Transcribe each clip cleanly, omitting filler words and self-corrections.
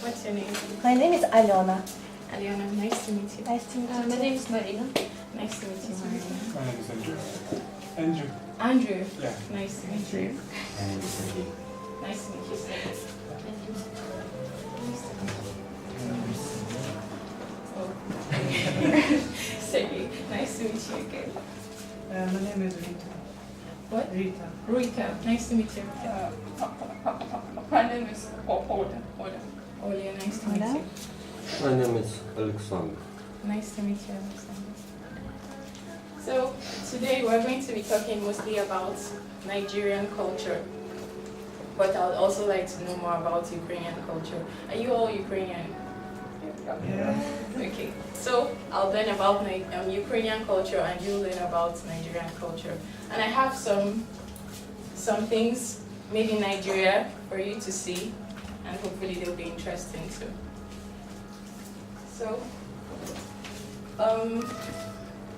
What's your name? My name is Aliona. Aliona, nice to meet you. Nice to meet you. My name is Marina. Nice to meet you, Marina. My name is Andrew. Andrew. Andrew. Yeah. Nice to meet you. Nice to meet you, sir. Sergey, nice to meet you again. My name is Rita. What? Rita. Rita, nice to meet you. My name is Oda. Olia, nice to meet you. My name is Alexander. Nice to meet you, Alexander. So, today we're going to be talking mostly about Nigerian culture. But I would also like to know more about Ukrainian culture. Are you all Ukrainian? Yeah. Okay, so I'll learn about Ukrainian culture and you'll learn about Nigerian culture. And I have some things made in Nigeria for you to see, and hopefully they'll be interesting too. So,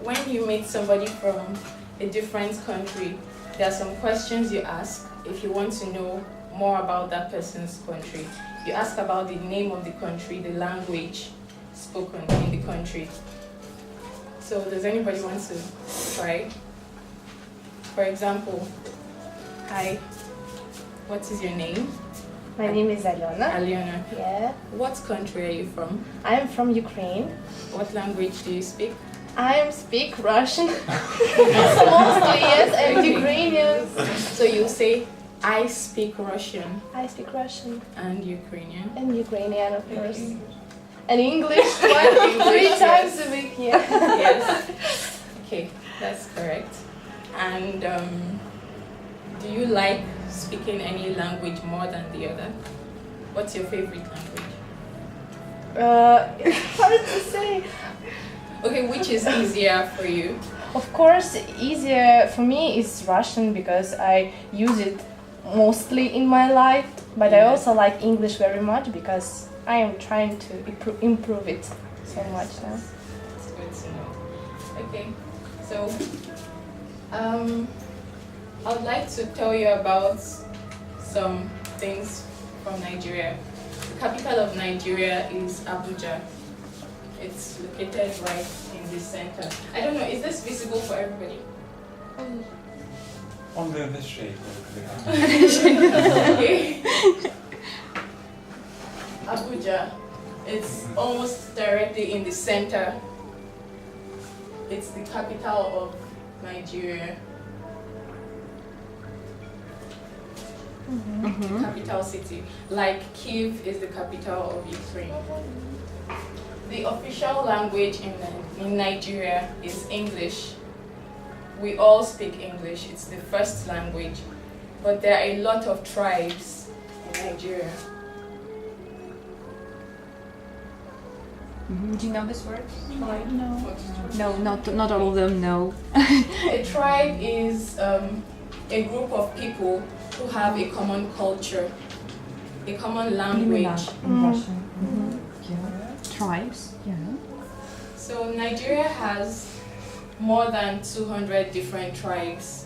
when you meet somebody from a different country, there are some questions you ask if you want to know more about that person's country. You ask about the name of the country, the language spoken in the country. So does anybody want to try? For example, hi, what is your name? My name is Aliona. Aliona. Yeah. What country are you from? I'm from Ukraine. What language do you speak? I speak Russian. Mostly, yes, and Ukrainian. So you say, I speak Russian I speak Russian and Ukrainian. and Ukrainian, of course. And English, three times a week, yeah. Yes. Okay, that's correct. And do you like speaking any language more than the other? What's your favorite language? Hard to say. Okay, which is easier for you? Of course, easier for me is Russian because I use it mostly in my life, but I also like English very much because I am trying to improve it so much now. It's good to know. Okay, so I would like to tell you about some things from Nigeria. The capital of Nigeria is Abuja. It's located right in the center. I don't know, is this visible for everybody? On the shape of the Okay. Abuja, it's almost directly in the center. It's the capital of Nigeria. Capital city. Like Kyiv is the capital of Ukraine. The official language in Nigeria is English. We all speak English, it's the first language. But there are a lot of tribes in Nigeria. Do you know this word? No. No, not all of them know. A tribe is a group of people who have a common culture, a common language. In Russian. Tribes. Yeah. So Nigeria has more than 200 different tribes.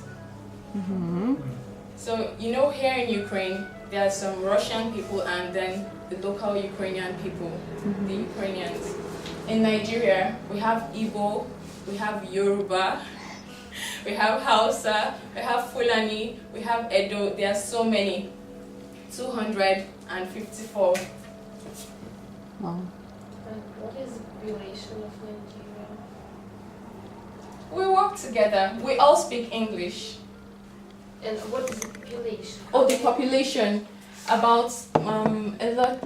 So here in Ukraine, there are some Russian people and then the local Ukrainian people, the Ukrainians. In Nigeria, we have Igbo, we have Yoruba, we have Hausa, we have Fulani, we have Edo. There are so many, 254. Wow. What is the population of Nigeria? We work together. We all speak English. And what is the population? Oh, the population, about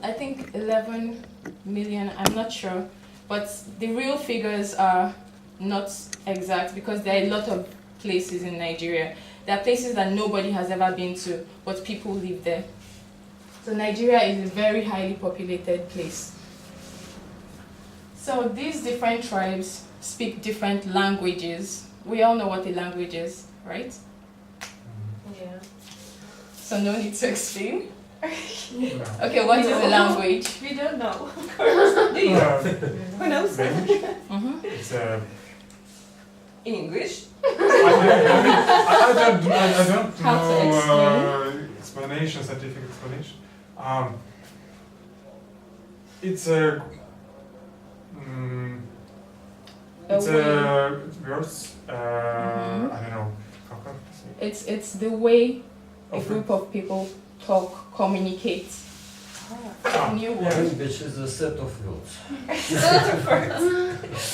I think 11 million. I'm not sure, but the real figures are not exact because there are a lot of places in Nigeria. There are places that nobody has ever been to, but people live there. So Nigeria is a very highly populated place. So these different tribes speak different languages. We all know what a language is, right? Yeah. So no need to explain. Okay, what is a language? We don't know. Of course. Do you? Who knows? It's English. I don't How to know explanation, scientific explanation. It's a. It's a words. Mhm. I don't know. How can I say? It's the way a Of group of people talk, communicate. New words. Language is a set of words.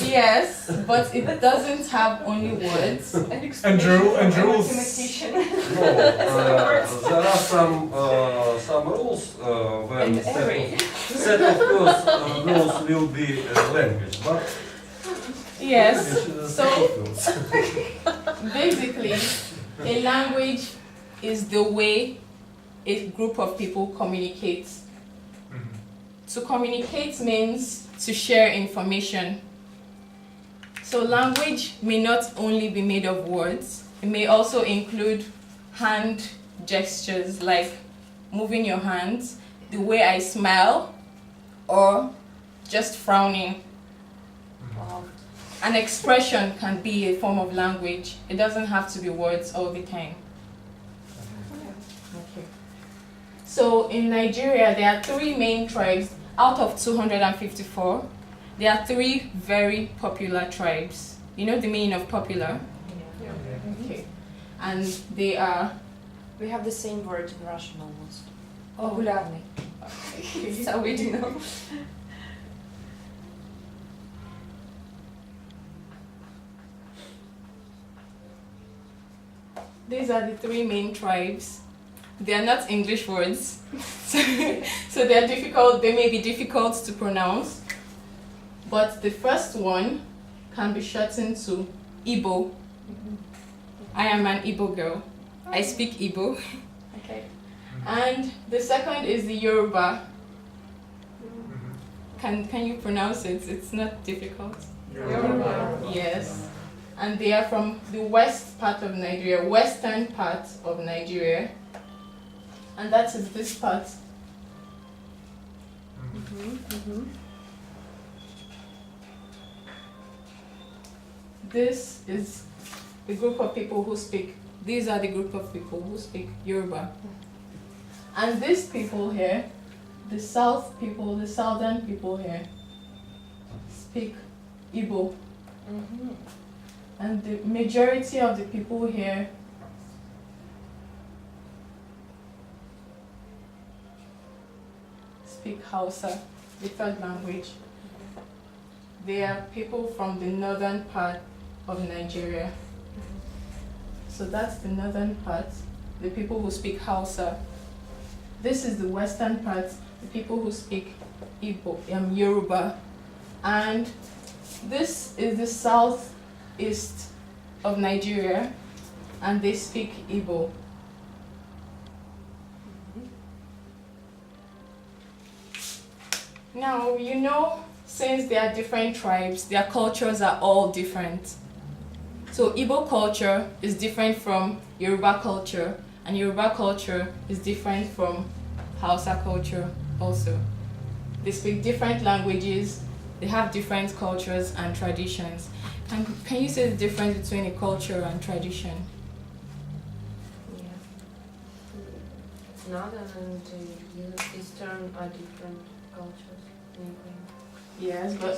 Yes, but it doesn't have only words. And rules. Mathematician. No, there are some rules when And array. set of words will be language, but Yes. language is a So set of words. basically, a language is the way a group of people communicates. Mhm. To communicate means to share information. So language may not only be made of words, it may also include hand gestures like moving your hands, the way I smile, or just frowning. An expression can be a form of language. It doesn't have to be words all the time. Okay. So in Nigeria, there are 3 main tribes out of 254. There are 3 very popular tribes. You know the meaning of popular? Okay. And they are. We have the same word in Russian almost. Oh, Популярный. That's how we do know. these are the 3 main tribes. They are not English words, so they are difficult. They may be difficult to pronounce. But the first one can be shortened to Igbo. I am an Igbo girl. I speak Igbo. Okay. And the second is the Yoruba. Mhm. Can you pronounce it? It's not difficult. Yoruba. Yes. And they are from the west part of Nigeria, western part of Nigeria. And that is this part. Mhm. This is the group of people who speak. These are the group of people who speak Yoruba. And these people here, the south people, the southern people here, speak Igbo. And the majority of the people here speak Hausa, the third language. They are people from the northern part of Nigeria. So that's the northern part, the people who speak Hausa. This is the western part, the people who speak Igbo, Yoruba. And this is the southeast of Nigeria, and they speak Igbo. Now, you know, since there are different tribes, their cultures are all different. So Igbo culture is different from Yoruba culture, and Yoruba culture is different from Hausa culture also. They speak different languages, they have different cultures and traditions. Can you say the difference between a culture and tradition? Yeah. Northern and Eastern are different cultures. Yes, but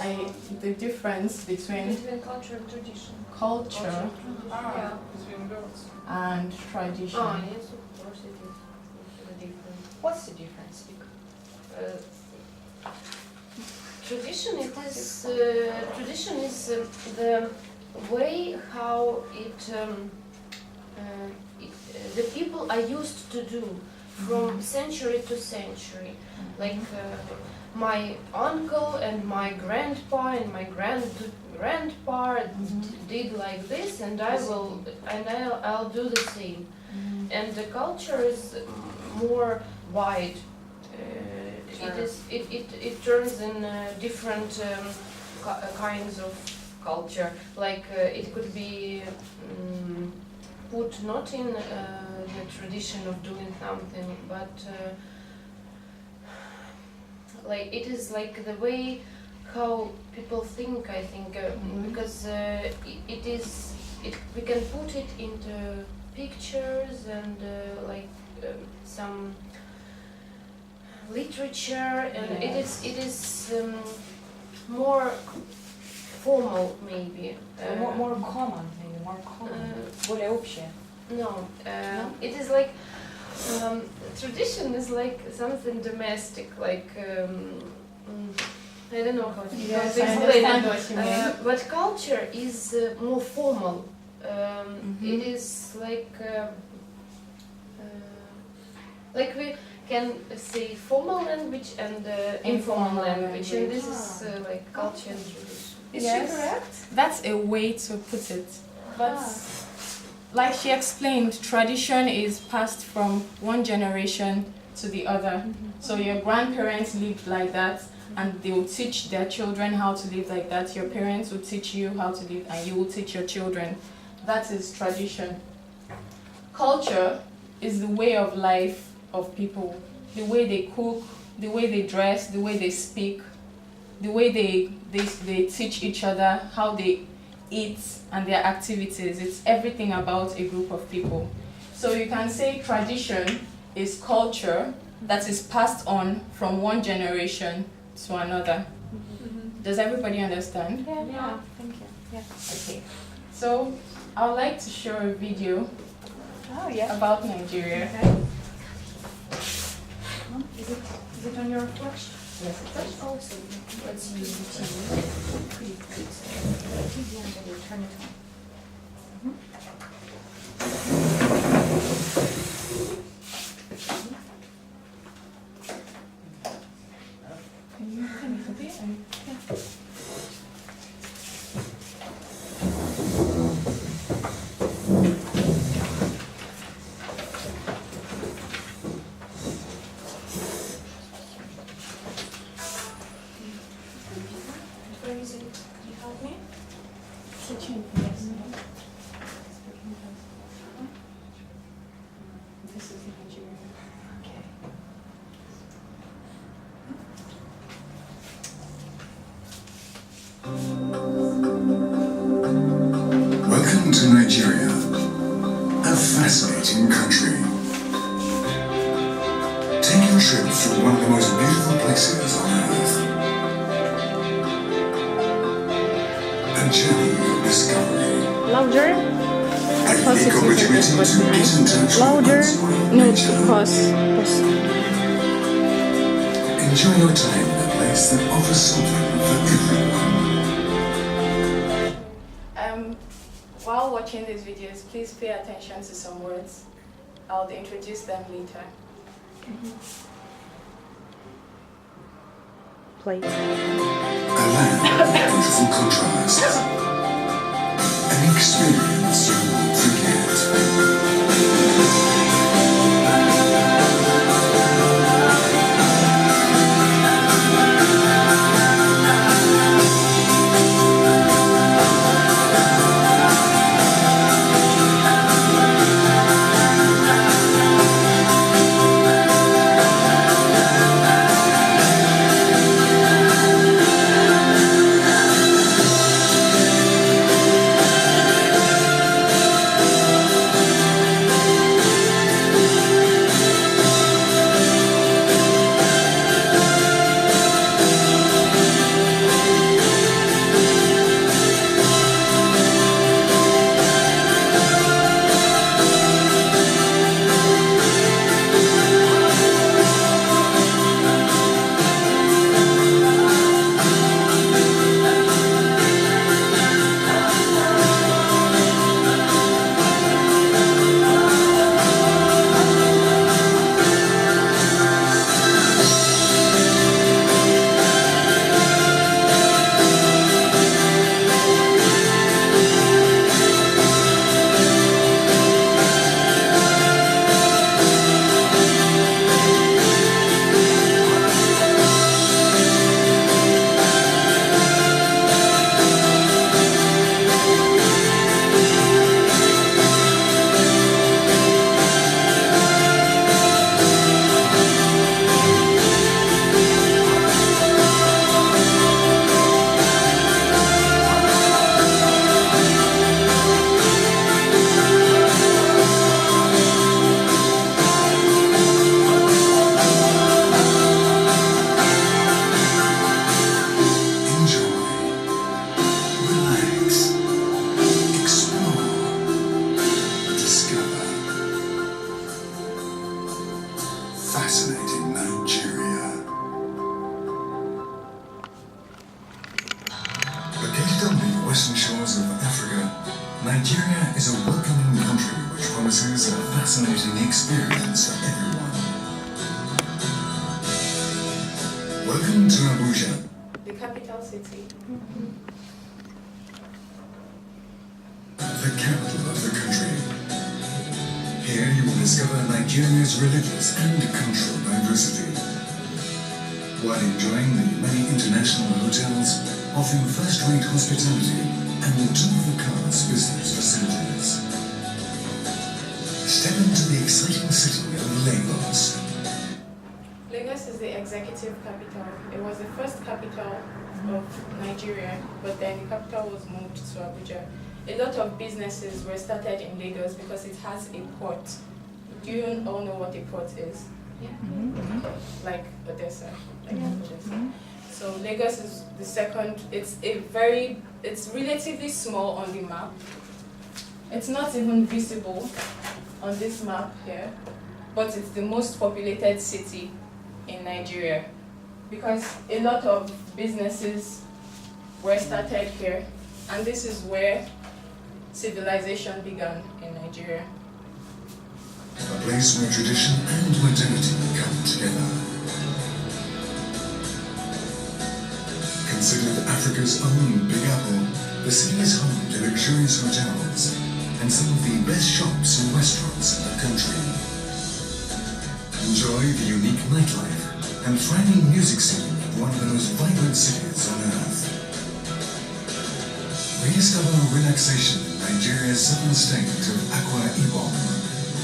the difference between culture and tradition. culture Yeah. and tradition. Oh, yes, of course it is. It's different. What's the difference? Tradition tradition is the way how the people are used to do from century to century. Like my uncle and my grandpa and my grandpa did like this, and I'll do the same. And the culture is more wide. It turns in different kinds of culture. Like it could be put not in the tradition of doing something, but like it is like the way how people think. I think because we can put it into pictures and some literature, and it is more formal maybe. More common, maybe more common. Более общее. No, it is like tradition is like something domestic, like I don't know how to Yes, how I to explain understand it. what you mean. But culture is more formal. It is like we can say formal language and informal language, and this is like culture and tradition. Is Yes. she correct? That's a way to put it. But like she explained, tradition is passed from one generation to the other. So your grandparents lived like that, and they will teach their children how to live like that. Your parents will teach you how to live, and you will teach your children. That is tradition. Culture is the way of life of people, the way they cook, the way they dress, the way they speak, the way they teach each other, how they eat, and their activities. It's everything about a group of people. So you can say tradition is culture that is passed on from one generation to another. Does everybody understand? Yeah. Thank you. Yeah. Okay. So I would like to show a video Oh yeah. about Nigeria. Is it on your reflection? Yes, it But also, let's use the TV. TV and then you turn it on. Can you put it in? Where is it? Do you help me? Kitchen, yes. This is Nigeria. Welcome to Nigeria, a fascinating country. Take a trip through one of the most beautiful places on earth. A journey of discovery. Louder? A unique opportunity to get in touch with Louder? one's own No, nature. pause. Enjoy your time in a place that offers something for everyone. While watching these videos, please pay attention to some words. I'll introduce them later. Play. A land of beautiful contrasts. An experience you won't forget. Nigeria is a welcoming country which promises a fascinating experience for everyone. Welcome to Abuja. The capital city. The capital of the country. Here you will discover Nigeria's religious and cultural diversity, while enjoying the many international hotels offering first-rate hospitality and top-of-the-class business facilities. Step into the exciting city of Lagos. Lagos is the executive capital. It was the first capital of Nigeria, but then the capital was moved to Abuja. A lot of businesses were started in Lagos because it has a port. Do you all know what a port is? Yeah. Like Odessa. Odessa. So Lagos is the second. It's relatively small on the map. It's not even visible on this map here, but it's the most populated city in Nigeria because a lot of businesses were started here, and this is where civilization began in Nigeria. A place where tradition and modernity come together. Considered Africa's own Big Apple, the city is home to luxurious hotels and some of the best shops and restaurants in the country. Enjoy the unique nightlife and thriving music scene of one of the most vibrant cities on earth. Rediscover relaxation in Nigeria's southern state of Akwa Ibom.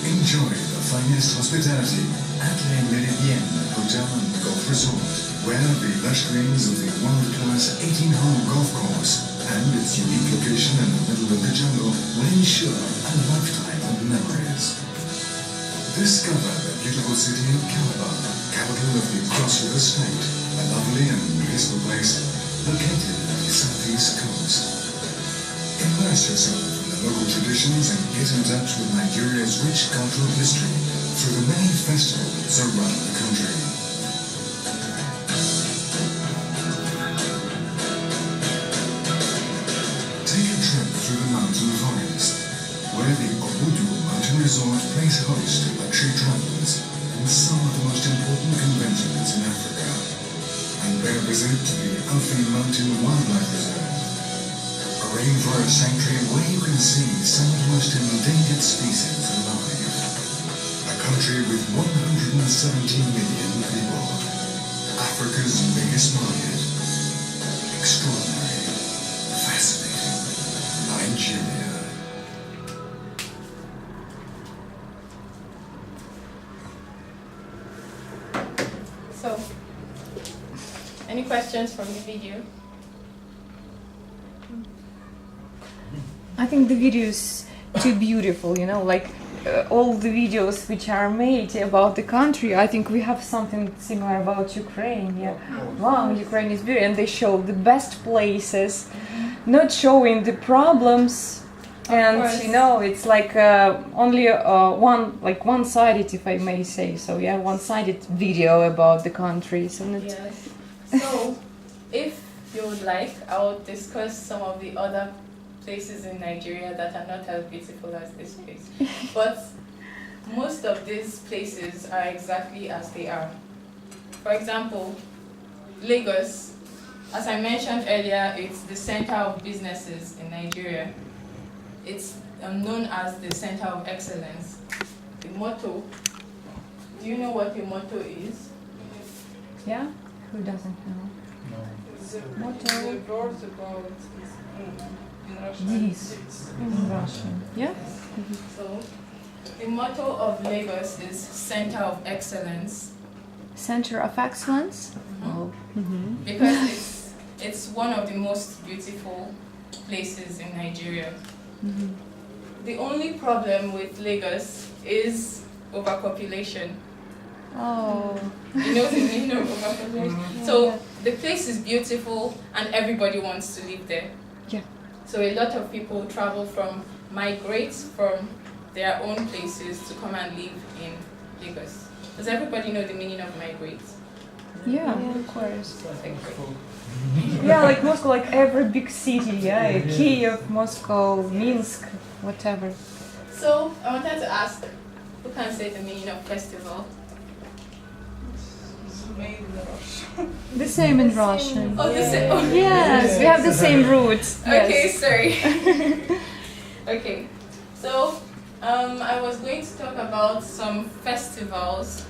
Enjoy the finest hospitality at Le Méridien Hotel and Golf Resort, where the lush greens of the world-class 18-hole golf course and its unique location in the middle of the jungle will ensure a lifetime of memories. Discover the beautiful city of Calabar, capital of the Cross River State, a lovely and peaceful place located on the southeast coast. Immerse yourself in the local traditions and get in touch with Nigeria's rich cultural history through the many festivals around the country. Take a trip through the mountain forest, where the Udodi Mountain Resort plays host to luxury travelers and some of the most important conventions in Africa. And pay a visit to the Alpine Mountain Wildlife Reserve, a rainforest sanctuary where you can see some of the most endangered species alive. A country with 117 million people. Africa's biggest market. Extraordinary. Fascinating. Nigeria. So, any questions from the video? I think the video is too beautiful, you know, like all the videos which are made about the country. I think we have something similar about Ukraine. Yeah, wow, Ukraine is beautiful, and they show the best places, not showing the problems. And course. you know, it's like only one-sided, if I may say so. Yeah, one-sided video about the country. So not Yes. So, if you would like, I'll discuss some of the other places in Nigeria that are not as beautiful as this place. But most of these places are exactly as they are. For example, Lagos, as I mentioned earlier, it's the center of businesses in Nigeria. It's known as the center of excellence. The motto, do you know what the motto is? yeah. Who doesn't know? The words about this in Russian. This in Russian. Yeah. So, the motto of Lagos is Center of Excellence. Center of excellence. Oh. Because it's one of the most beautiful places in Nigeria. The only problem with Lagos is overpopulation. Oh. You know the meaning of overpopulation? So the place is beautiful and everybody wants to live there. Yeah. So a lot of people migrate from their own places to come and live in Lagos. Does everybody know the meaning of migrate? Yeah, of course. Okay, great. Yeah, like Moscow, like every big city, yeah, Kiev, Moscow, Minsk, whatever. So I wanted to ask, who can say the meaning of festival? The same in Russian. Oh, the same. Oh. Yes, we have the same roots. Okay, Yes. sorry. Okay, so I was going to talk about some festivals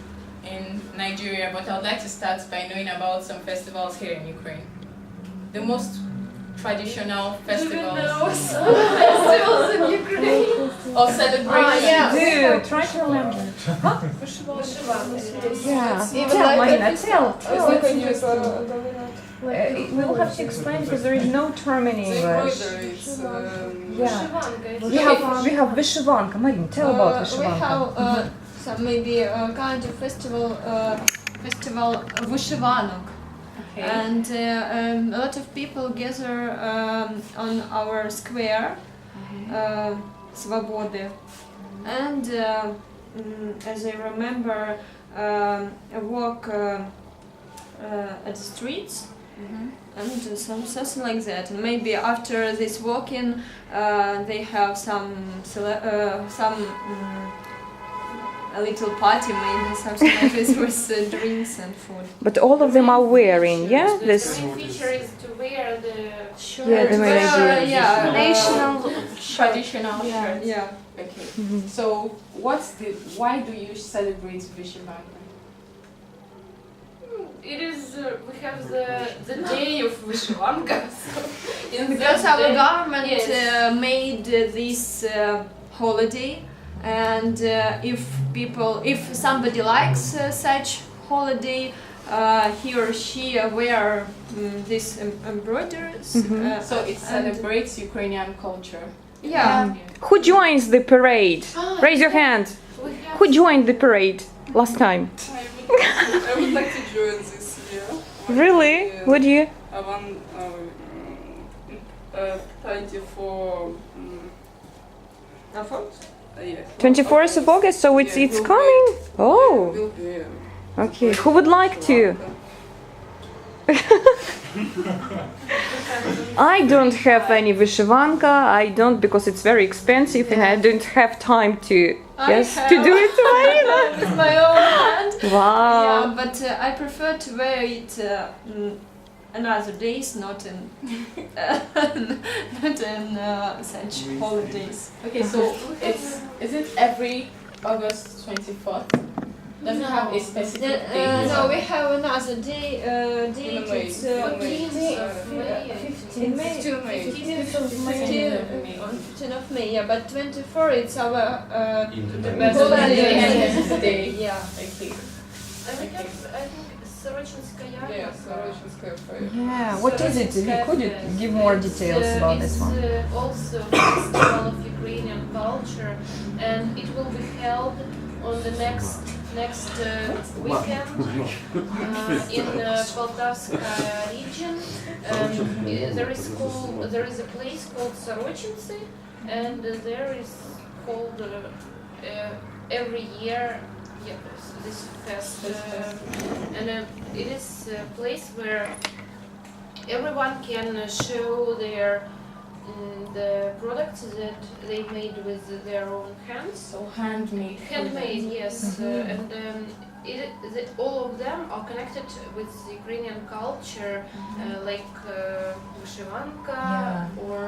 in Nigeria, but I would like to start by knowing about some festivals here in Ukraine. The most traditional festivals Festivals in Ukraine. or celebrations. Do try to remember. Yeah. Tell, Marina, tell. We'll have to explain because there is no term in English. Yeah. We have Vyshivanka. Marina, tell about We Vyshivanka. have some maybe kind of festival Vyshivanok. Okay. And a lot of people gather on our square, Svobody. And as I remember, walk at the streets and something like that. And maybe after this walking, they have a little party, maybe something like this with drinks and food. But all of them are wearing, yeah, The this. main feature is to wear the shirt. Yeah, the main idea. Yeah, National traditional yeah, shirt. yeah. Okay. So why do you celebrate Vyshivanka? It is, we have the day of Vyshivanka. So Because our government Yes. made this holiday, and if somebody likes such holiday, he or she wear these embroideries. So it celebrates Ukrainian culture. Yeah. Who joins the parade? Raise your hand. we have Who joined the parade last time? I would like to join this year. Really? Would you? I want 24. Yeah. 24th of August, so it's coming. Oh, Will be. okay. Who would like to? I don't have any Vyshivanka. I don't because it's very expensive and I don't have time to to do it. Marina. With my own hand. Wow. Yeah, but I prefer to wear it another days, not in such holidays. Okay, so is it every August 24th? Does it have a specific date? No, we have another day. Date May. it's 15th of May. 15 May. 15th of May. 15 of May. Yeah, but 24 it's our Independence holiday. Day. Yeah. Okay. And we have, I think, Sorochinskaya. Yeah, Sorochinskaya fair. Yeah. What is it? Could you give more details about this one? It's also a festival of Ukrainian culture, and it will be held on the next weekend in Poltavska region. There is a place called Sorochinцы, and there is called every year this fest, and it is a place where everyone can show the products that they made with their own hands. So handmade. Handmade, yes, and all of them are connected with the Ukrainian culture, like Vyshivanka, or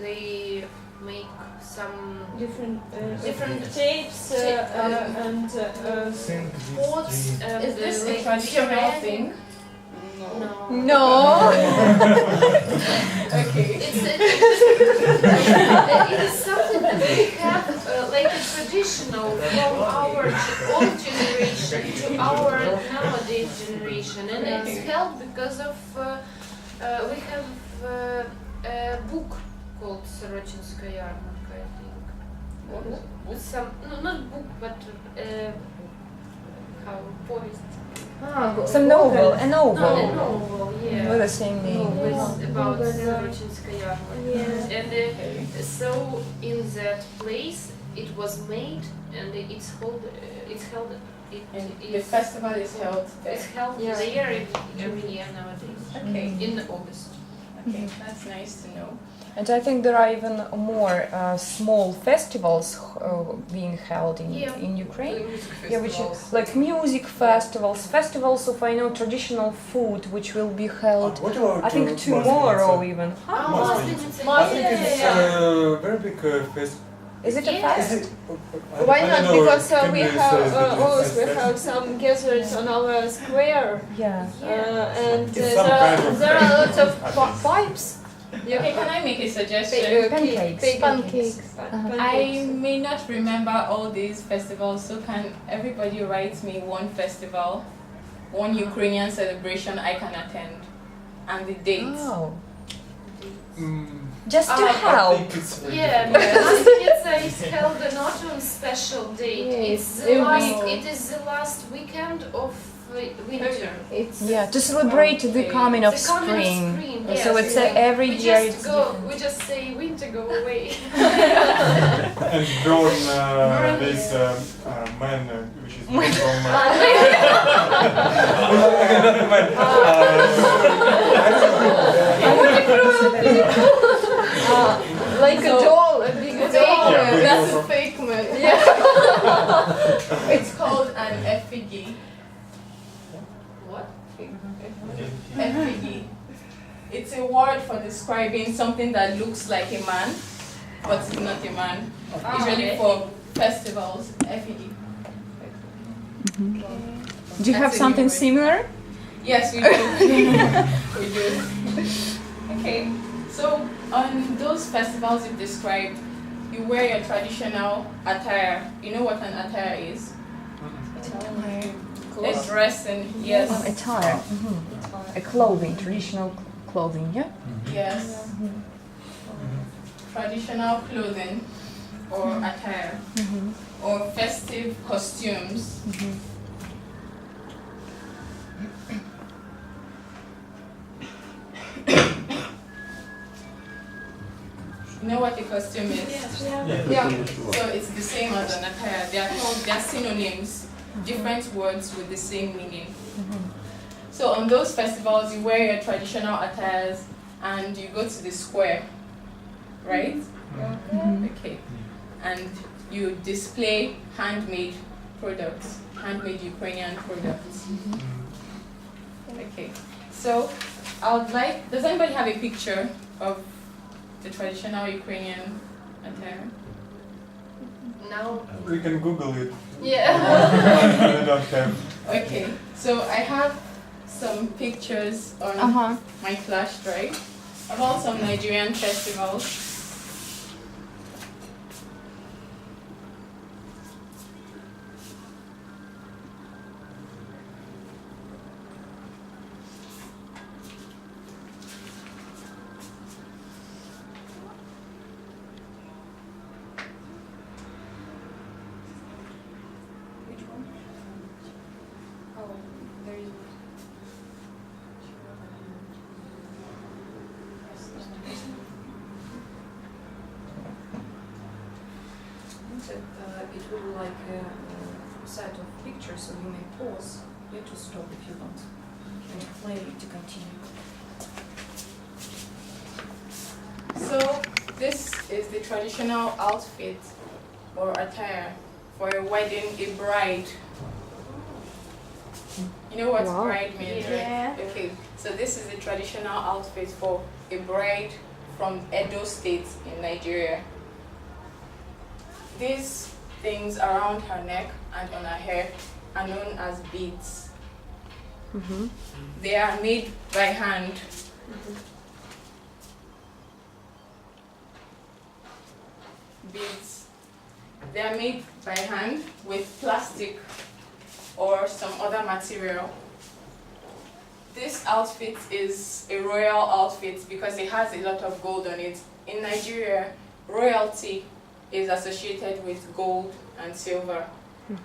they make some Different shapes and pots. Is this a traditional thing? No. No. Okay. It is something that we have like a traditional from our old generation to our nowadays generation, and it's held because of we have a book called Sorochinskaya Yarmarka, I think. With some not book but how povest. Some novel, a No, novel novel, yeah. with the same name. With about Sorochinskaya Yarmarka. And so in that place it was made and it's held. And the festival is held there. It's held there every year nowadays. Okay. In August. Okay, that's nice to know. And I think there are even more small festivals being held in Ukraine. Yeah, which is like music festivals, festivals of I know traditional food, which will be held. What about I think tomorrow even. I think it's a very big festival. Is it a fest? Why not? Because we have always we have some gatherings on our square, Yeah. and It's some kind of- there are lots of pipes. Okay, can I make a suggestion? Pancakes. Pancakes. I may not remember all these festivals, so can everybody write me one festival, one Ukrainian celebration I can attend, and the date? Oh. Mm, Just to I help. think it's very Yeah, difficult. because I think it's held not on special date. Yes, It's the it last. will. It is the last weekend of winter. It's Yeah, to celebrate the coming of The coming of spring. spring, So yes, it's yeah. every we year just it's go. different. We just say winter go away. And burn this man, which is made from. like a doll, a big doll. Yeah, big That's doll. a fake man. It's called an effigy. What? Effigy. It's a word for describing something that looks like a man, but it's not a man. Usually for festivals, effigy. Do you have That's a something new word. similar? Yes, we do. We do. Okay, so on those festivals you've described, you wear your traditional attire. You know what an attire is? A dress and yes, Attire. A clothing, traditional clothing, yeah? yes, traditional clothing or attire or festive costumes. You know what a costume is? Yeah. So it's the same as an attire. They are synonyms, different words with the same meaning. So on those festivals, you wear your traditional attires and you go to the square, right? Okay. And you display handmade products, handmade Ukrainian products. Okay. So I would like, does anybody have a picture of the traditional Ukrainian attire? Now. We can Google it. Yeah. I don't have. Okay. So I have some pictures on my flash drive about some Nigerian festivals. It will be like a set of pictures, so you may pause here to stop if you want, and play to continue. So this is the traditional outfit or attire for a wedding, a bride. You know what bride means, right? Okay, so this is the traditional outfit for a bride from Edo State in Nigeria. These things around her neck and on her hair are known as beads. They are made by hand. Beads. They are made by hand with plastic or some other material. This outfit is a royal outfit because it has a lot of gold on it. In Nigeria, royalty is associated with gold and silver.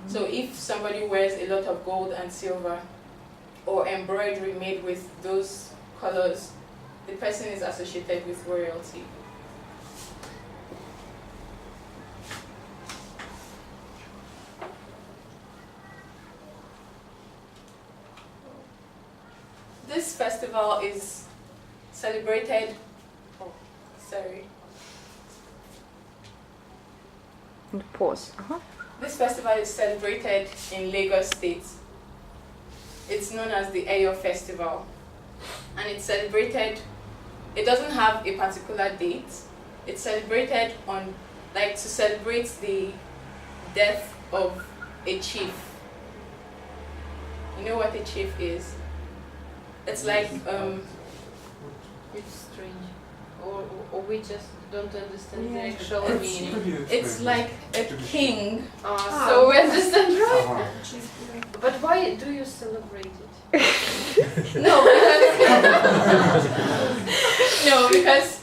So if somebody wears a lot of gold and silver or embroidery made with those colors, the person is associated with royalty. This festival is celebrated. Oh, sorry. And pause. This festival is celebrated in Lagos State. It's known as the Eyo Festival. And it's celebrated, it doesn't have a particular date. It's celebrated on, like, to celebrate the death of a chief. You know what a chief is? It's like, It's strange. Or we just don't understand the actual It's- meaning. it's like a king. So we understand, right? Uh-huh. But why do you celebrate it? No, because no, because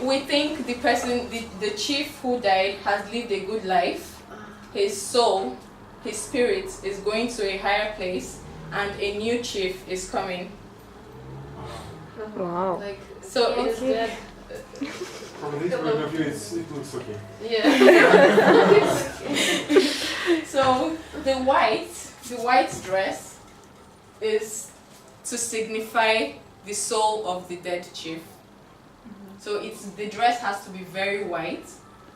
we think the person, the chief who died, has lived a good life. His soul, his spirit, is going to a higher place, and a new chief is coming. Wow. Like, So he is it's dead. From this point of view, it looks okay. Yeah. so the white dress is to signify the soul of the dead chief. So the dress has to be very white.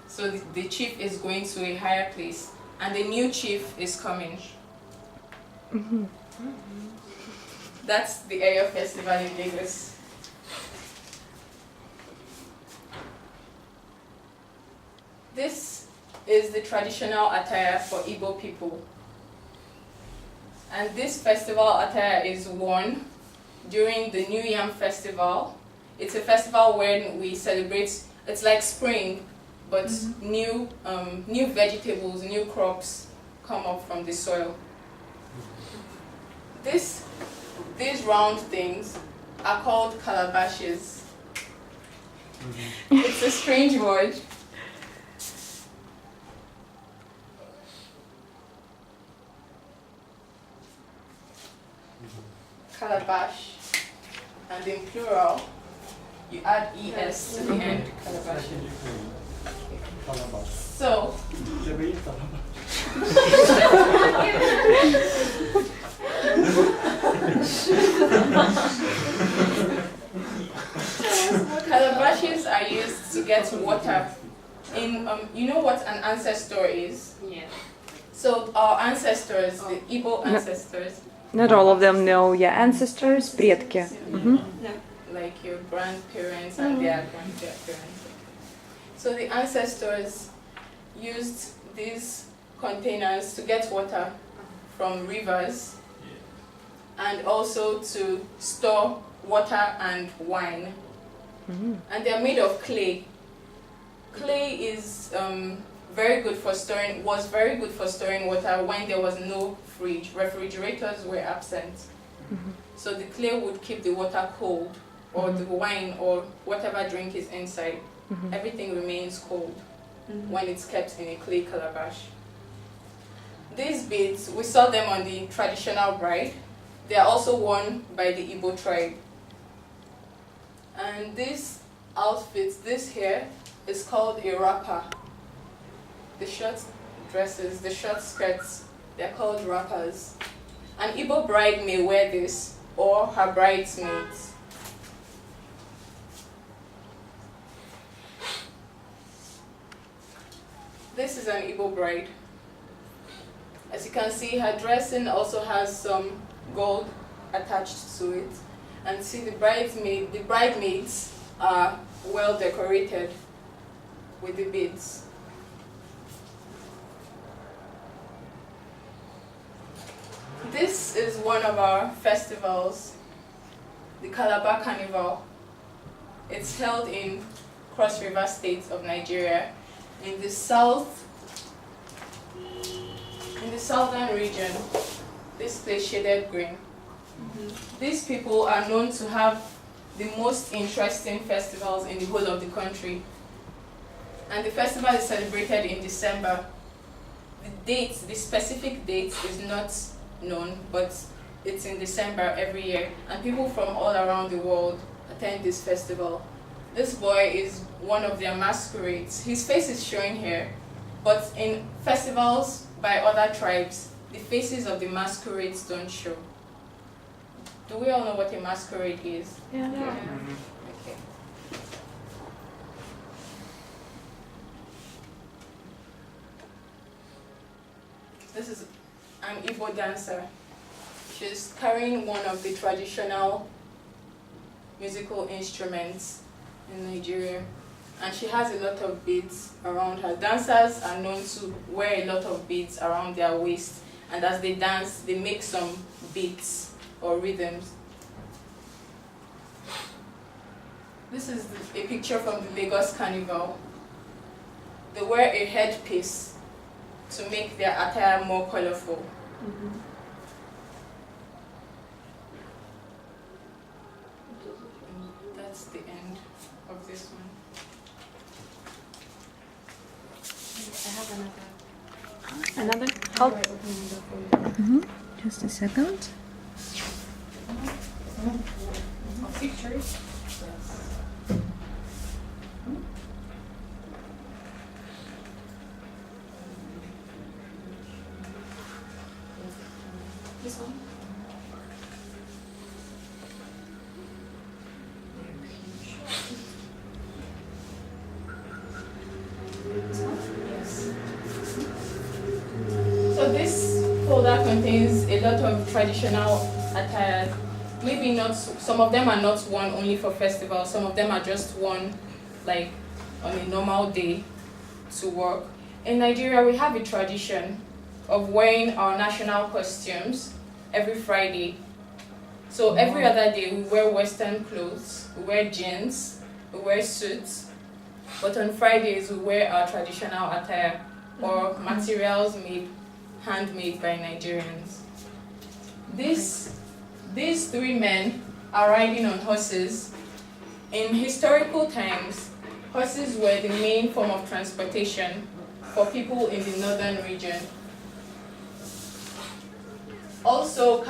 So the chief is going to a higher place, and the new chief is coming. That's the Eyo Festival in Lagos. This is the traditional attire for Igbo people. And this festival attire is worn during the New Yam Festival. It's a festival when we celebrate, it's like spring, but new vegetables, new crops come up from the soil. These round things are called calabashes. It's a strange word. Calabash, and in plural, you add es to the end, calabash. So, calabashes are used to get water. You know what an ancestor is? Yeah. So our ancestors, the Igbo ancestors, Not all of them know, ancestors, предки. like your grandparents and their grandparents. So the ancestors used these containers to get water from rivers and also to store water and wine. And they're made of clay. Clay is very good for storing water when there was no fridge. Refrigerators were absent. So the clay would keep the water cold, or the wine or whatever drink is inside. Everything remains cold when it's kept in a clay calabash. These beads, we saw them on the traditional bride. They are also worn by the Igbo tribe. And this outfit, this here, is called a wrapper. The short dresses, the short skirts, they're called wrappers. An Igbo bride may wear this, or her bridesmaids. This is an Igbo bride. As you can see, her dressing also has some gold attached to it. And see, the bridesmaids are well decorated with the beads. This is one of our festivals, the Calabar Carnival. It's held in Cross River State of Nigeria, in the southern region. This place shaded green. These people are known to have the most interesting festivals in the whole of the country. And the festival is celebrated in December. The specific date is not known, but it's in December every year. And people from all around the world attend this festival. This boy is one of their masquerades. His face is showing here, but in festivals by other tribes, the faces of the masquerades don't show. Do we all know what a masquerade is? Yeah. Okay. This is an Igbo dancer. She's carrying one of the traditional musical instruments in Nigeria, and she has a lot of beads around her. Dancers are known to wear a lot of beads around their waist, and as they dance, they make some beats or rhythms. This is a picture from the Lagos Carnival. They wear a headpiece to make their attire more colorful. That's the end of this one. I have another. Help. Just a second. Pictures? This one? Yes. So this folder contains a lot of traditional attire. Maybe not, some of them are not worn only for festivals, some of them are just worn like on a normal day to work. In Nigeria, we have a tradition of wearing our national costumes every Friday. So every other day we wear Western clothes, we wear jeans, we wear suits, but on Fridays we wear our traditional attire or materials handmade by Nigerians. These three men are riding on horses. In historical times, horses were the main form of transportation for people in the northern region. Also,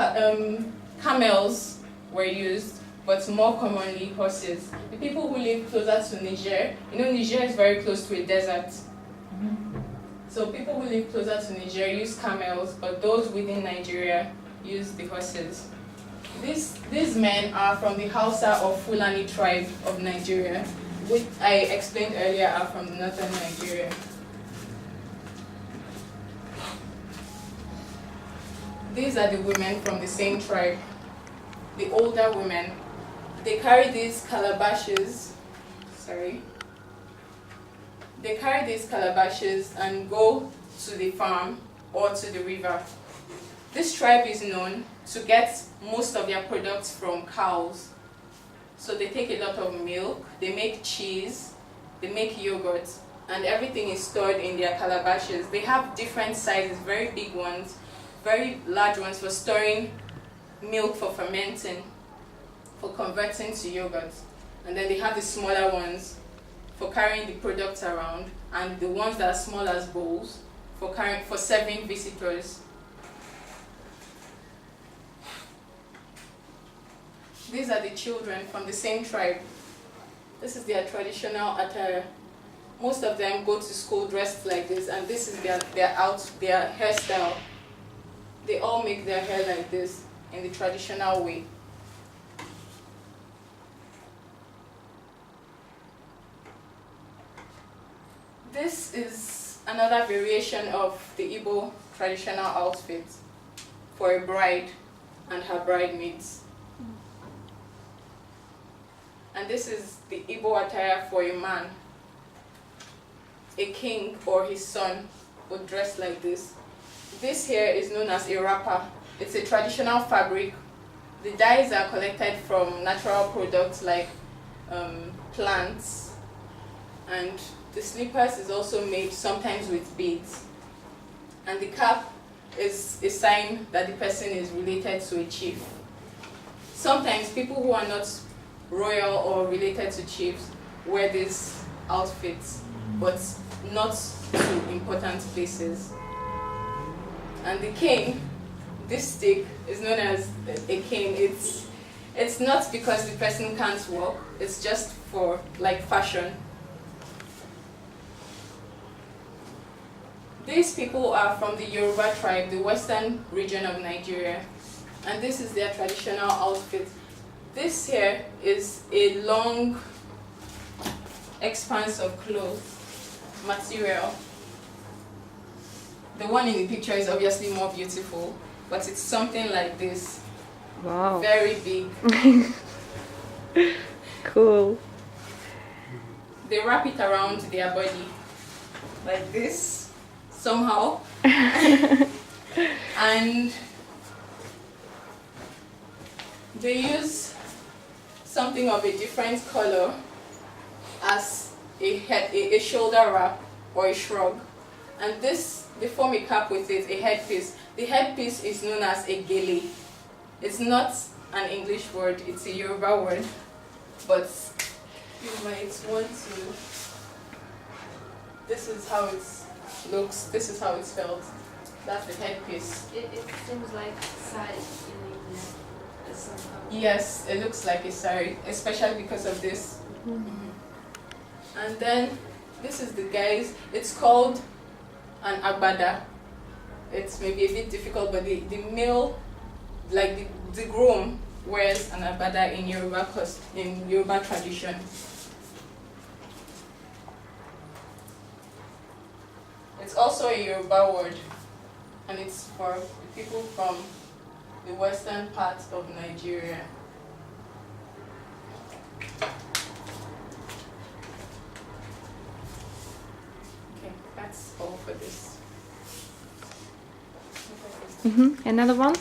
camels were used, but more commonly horses. The people who live closer to Niger, Niger is very close to a desert. So people who live closer to Niger use camels, but those within Nigeria use the horses. These men are from the Hausa or Fulani tribe of Nigeria, which I explained earlier are from northern Nigeria. These are the women from the same tribe, the older women. They carry these calabashes, They carry these calabashes and go to the farm or to the river. This tribe is known to get most of their products from cows. So they take a lot of milk, they make cheese, they make yogurt, and everything is stored in their calabashes. They have different sizes, very big ones, very large ones for storing milk for fermenting, for converting to yogurt. And then they have the smaller ones for carrying the products around, and the ones that are small as bowls for serving visitors. These are the children from the same tribe. This is their traditional attire. Most of them go to school dressed like this, and this is their hairstyle. They all make their hair like this in the traditional way. This is another variation of the Igbo traditional outfit for a bride and her bridesmaids. And this is the Igbo attire for a man. A king or his son would dress like this. This here is known as a wrapper. It's a traditional fabric. The dyes are collected from natural products like plants, and the slippers is also made sometimes with beads. And the cap is a sign that the person is related to a chief. Sometimes people who are not royal or related to chiefs wear these outfits, but not to important places. And the cane, this stick, is known as a cane. It's not because the person can't walk, it's just for like fashion. These people are from the Yoruba tribe, the western region of Nigeria. and this is their traditional outfit. This here is a long expanse of cloth material. The one in the picture is obviously more beautiful, but it's something like this. Wow. Very big. Cool. They wrap it around their body like this somehow. And they use something of a different color as a shoulder wrap or a shrug. And this, they form a cap with it, a headpiece. The headpiece is known as a gele. It's not an English word, it's a Yoruba word, but you might want to. This is how it looks, this is how it's spelled. That's the headpiece. It seems like sari in English somehow. Yes, it looks like a sari, especially because of this. And then this is the guys, it's called an agbada. It's maybe a bit difficult, but the male, like the groom, wears an agbada in Yoruba tradition. It's also a Yoruba word, and it's for people from the western part of Nigeria. Okay, that's all for this. Another one?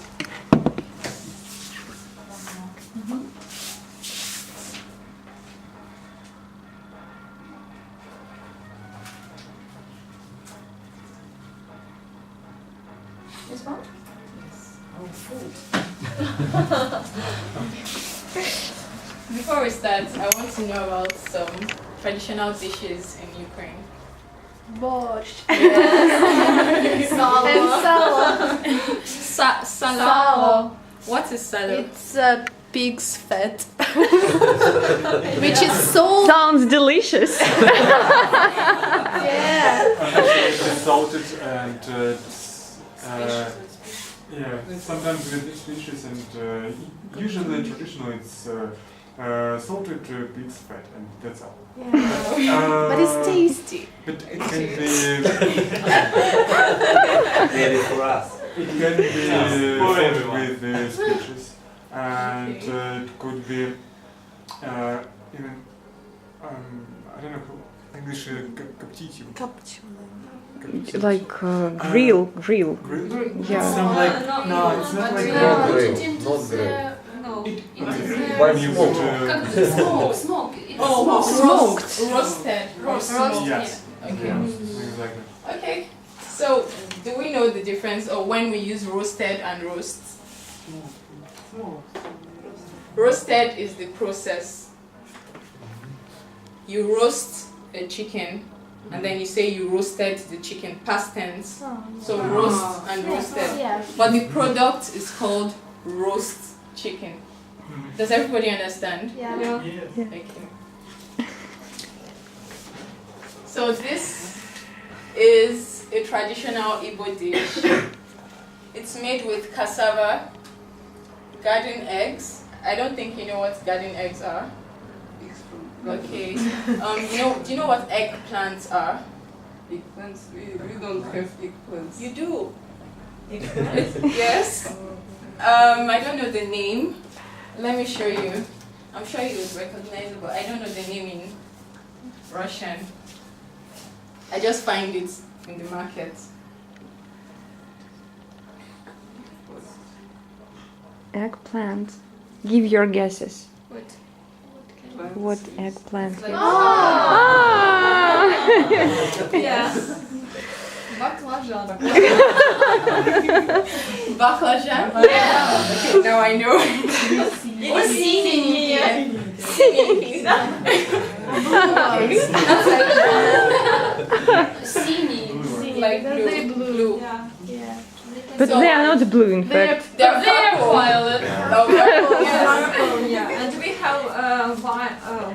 This one? Oh, food. Before we start, I want to know about some traditional dishes in Ukraine. Borscht. Yes. And salo. Salo. What is salo? It's pig's fat. Which is so... Sounds delicious. Yeah. It's salted and yeah, sometimes with species and usually traditional it's salted pig's fat and that's all. Yeah. But it's tasty. But it can be Maybe for us. it can be salted with species and it could be even I don't know how English коптить. Like grill. Grill? Yeah. Some like no, it's not like Not grill. grill. Not grill. No. When you put Smoke. It's Smoked. Roasted. yes. Okay. Yeah, exactly. Okay. So, do we know the difference or when we use roasted and roast? Roasted is the process. You roast a chicken and then you say you roasted the chicken, past tense. So roast and roasted. Yeah. But the product is called roast chicken. Does everybody understand? Yeah. Okay. So this is a traditional Igbo dish. It's made with cassava, garden eggs. I don't think you know what garden eggs are. Okay. Do you know what eggplants are? Eggplants? We don't have eggplants. You do. Yes. I don't know the name. Let me show you. I'm sure you would recognize it, but I don't know the name in Russian. I just find it in the market. Eggplant. Give your guesses. What Plants. eggplant? like Yeah. Baklajan. Baclajan? Yeah. Okay, now I know. Or sini. Sini. Like blue. Yeah. But So- they are not blue, in fact. They're purple. violet. Oh, purple, yes. Yeah, and we have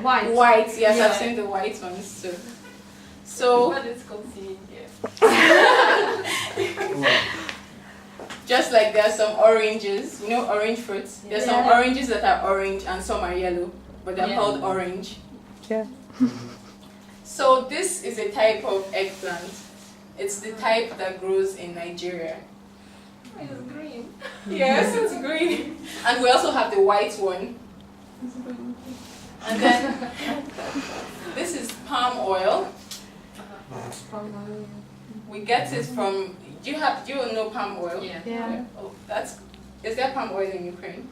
white. White, yes, Yeah. I've seen the white ones too. So, But it's called sini. Just like there are some oranges, you know orange fruits? There's some oranges that are orange and some are yellow, but they're called orange. Yeah. So this is a type of eggplant. It's the type that grows in Nigeria. It's green. Yes, it's green. And we also have the white one. And then this is palm oil. We get it from. Do you know palm oil? Yeah. Oh, is there palm oil in Ukraine?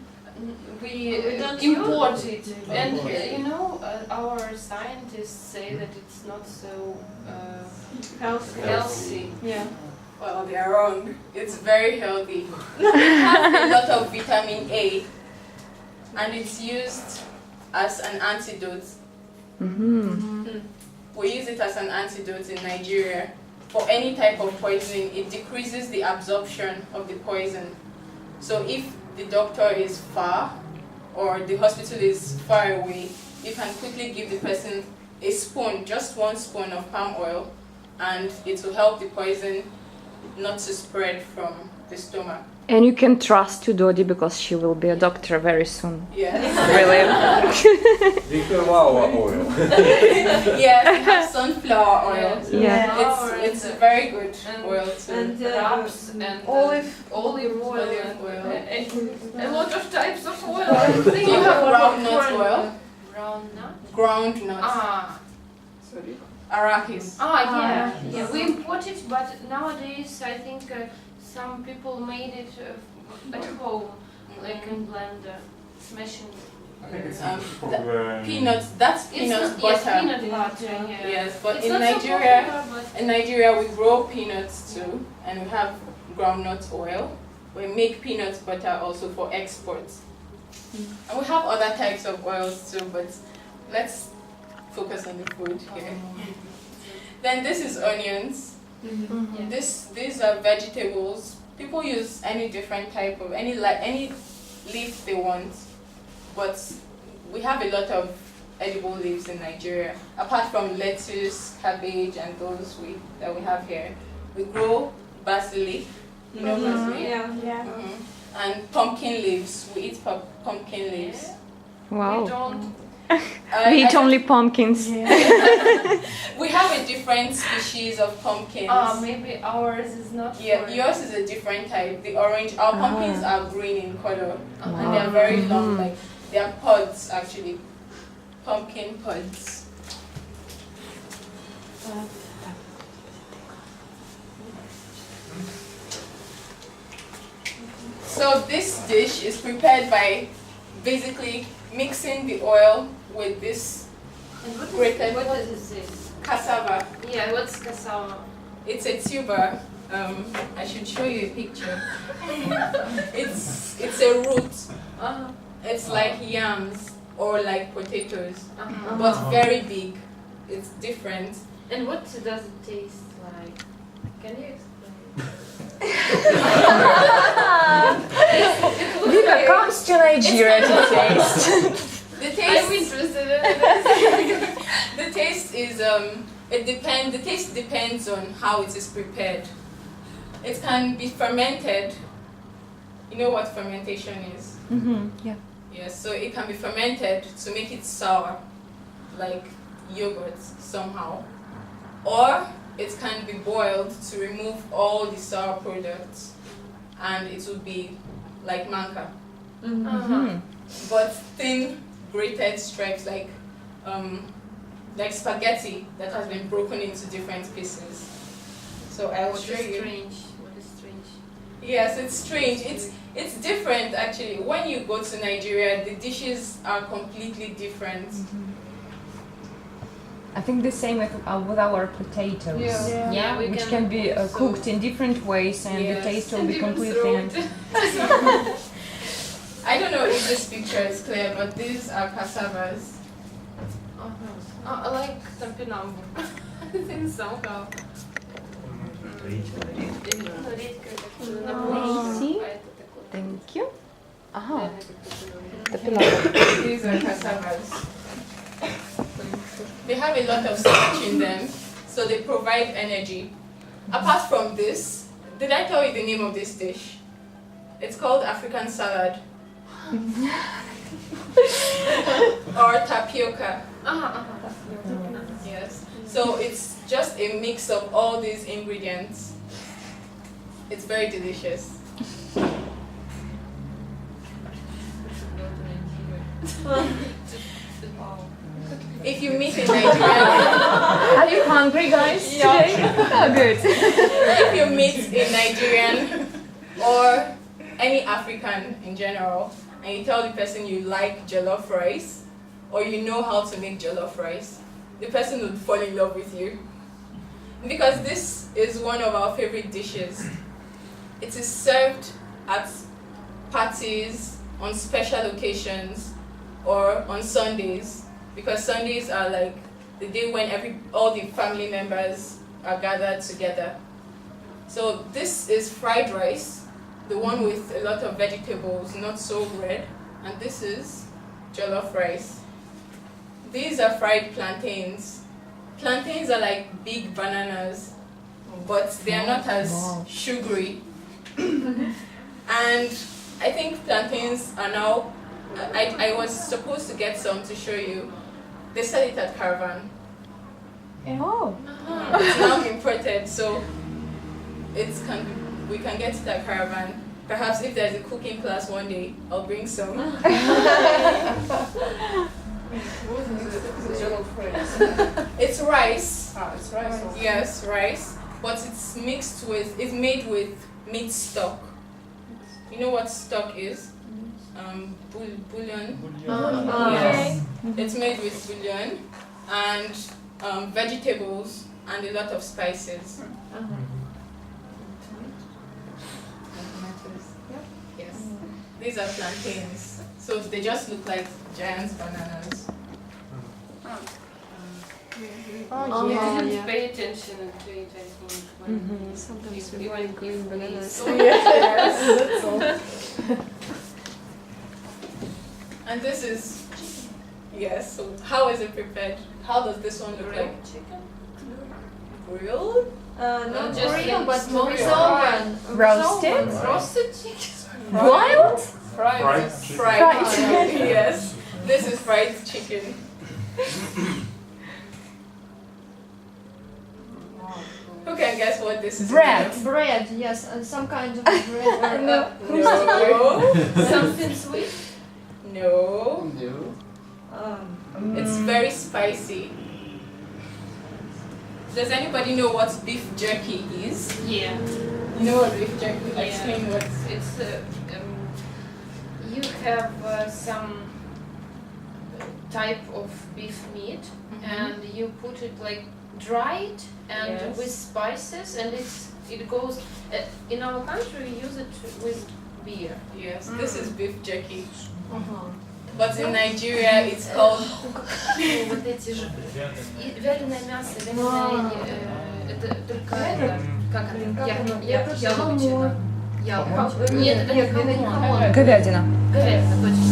We don't import it, and Okay. you know, our scientists say that it's not so healthy. Yeah. Well, they are wrong. It's very healthy. It has a lot of vitamin A, and it's used as an antidote. We use it as an antidote in Nigeria. For any type of poisoning, it decreases the absorption of the poison. So if the doctor is far or the hospital is far away, you can quickly give the person a spoon, just 1 spoon of palm oil, and it will help the poison not to spread from the stomach. And you can trust Udodi because she will be a doctor very soon. Yes. Really? Flower oil. Yes, we have sunflower oil. Yeah. It's a very good oil too. And Raps and olive oil, Olive oil. and a lot of types of oil. Do you have groundnut oil? Brown nut? Groundnut. sorry. Arachis. Yeah. We import it, but nowadays I think some people made it at home, like in blender, smashing. I think it's popular peanuts. That's peanut butter. Yes, peanut butter. Yeah. Yes, but It's in not so Nigeria, popular, but in Nigeria we grow peanuts too, and we have groundnut oil. We make peanut butter also for export, and we have other types of oils too. But let's focus on the food here. Then this is onions. These are vegetables. People use any different type of any leaf they want, but we have a lot of edible leaves in Nigeria. Apart from lettuce, cabbage, and those that we have here, we grow basil leaf. You know basil leaf? Yeah. And pumpkin leaves. We eat pumpkin leaves. Wow. we don't. We eat only pumpkins. We have a different species of pumpkins. Maybe ours is not. Yeah, yours is a different type. The orange. Our pumpkins are green in color, and they are very long. Like they are pods actually, pumpkin pods. So this dish is prepared by basically mixing the oil with this And grated what is this? cassava. Yeah, what's cassava? It's a tuber. I should show you a picture. It's a root. It's like yams or like potatoes, but very big. It's different. And what does it taste like? Can you explain? Viva comes to Nigeria to taste. The taste. I'm interested in it. The taste is it depends. The taste depends on how it is prepared. It can be fermented. You know what fermentation is? Yeah. Yes. So it can be fermented to make it sour, like yogurt somehow, or it can be boiled to remove all the sour products, and it will be like manka, but thin grated stripes like spaghetti that has been broken into different pieces. So I'll show you. Strange. What is strange? Yes, it's strange. It's different actually. When you go to Nigeria, the dishes are completely different. I think the same with our potatoes. Yeah, we Which can be cooked in different ways, and the Yes. taste will And be even completely. I don't know if this picture is clear, but these are cassavas. I like topinambur. I think somehow. See? Thank you. Aha. These are cassavas. They have a lot of starch in them, so they provide energy. Apart from this, did I tell you the name of this dish? It's called African salad. Or tapioca. Yes. So it's just a mix of all these ingredients. It's very delicious. If you meet a Nigerian, Are you hungry, guys? Today? Oh, good. if you meet a Nigerian or any African in general, and you tell the person you like jollof rice, or you know how to make jollof rice, the person would fall in love with you. Because this is one of our favorite dishes. It is served at parties, on special occasions, or on Sundays. Because Sundays are like the day when all the family members are gathered together. So this is fried rice, the one with a lot of vegetables, not so red. And this is jollof rice. These are fried plantains. Plantains are like big bananas, but they are not as sugary. And I think plantains are now, I was supposed to get some to show you. They sell it at Caravan. Oh. It's now imported, so we can get it at Caravan. Perhaps if there's a cooking class one day, I'll bring some. It's rice. It's rice. Yes, rice. But it's made with meat stock. You know what stock is? Bouillon. Yes. It's made with bouillon and vegetables and a lot of spices. Yes. These are plantains. So they just look like giant bananas. You didn't pay attention to it, I think. Sometimes we want green bananas. Yes, that's all. And this is, yes, so how is it prepared? How does this one look like? Chicken? Grilled? Not just real, but frozen. Roasted? Roasted chicken. Boiled? Fried chicken. Fried chicken, yes. This is fried chicken. Who can guess what this is? Bread. Bread, yes, some kind of bread. No. Something sweet. No. No. It's very spicy. Does anybody know what beef jerky is? Yeah. You know what beef jerky is? Yeah. Explain what. It's you have some type of beef meat, and you put it like dried and Yes. with spices, and it goes. In our country, we use it with beer. Yes, this is beef jerky. But in Nigeria, it's called. Вот эти же вяленое мясо, вяленое это только это как это яловичина. Нет, это не хамон. Говядина. Говядина, точно.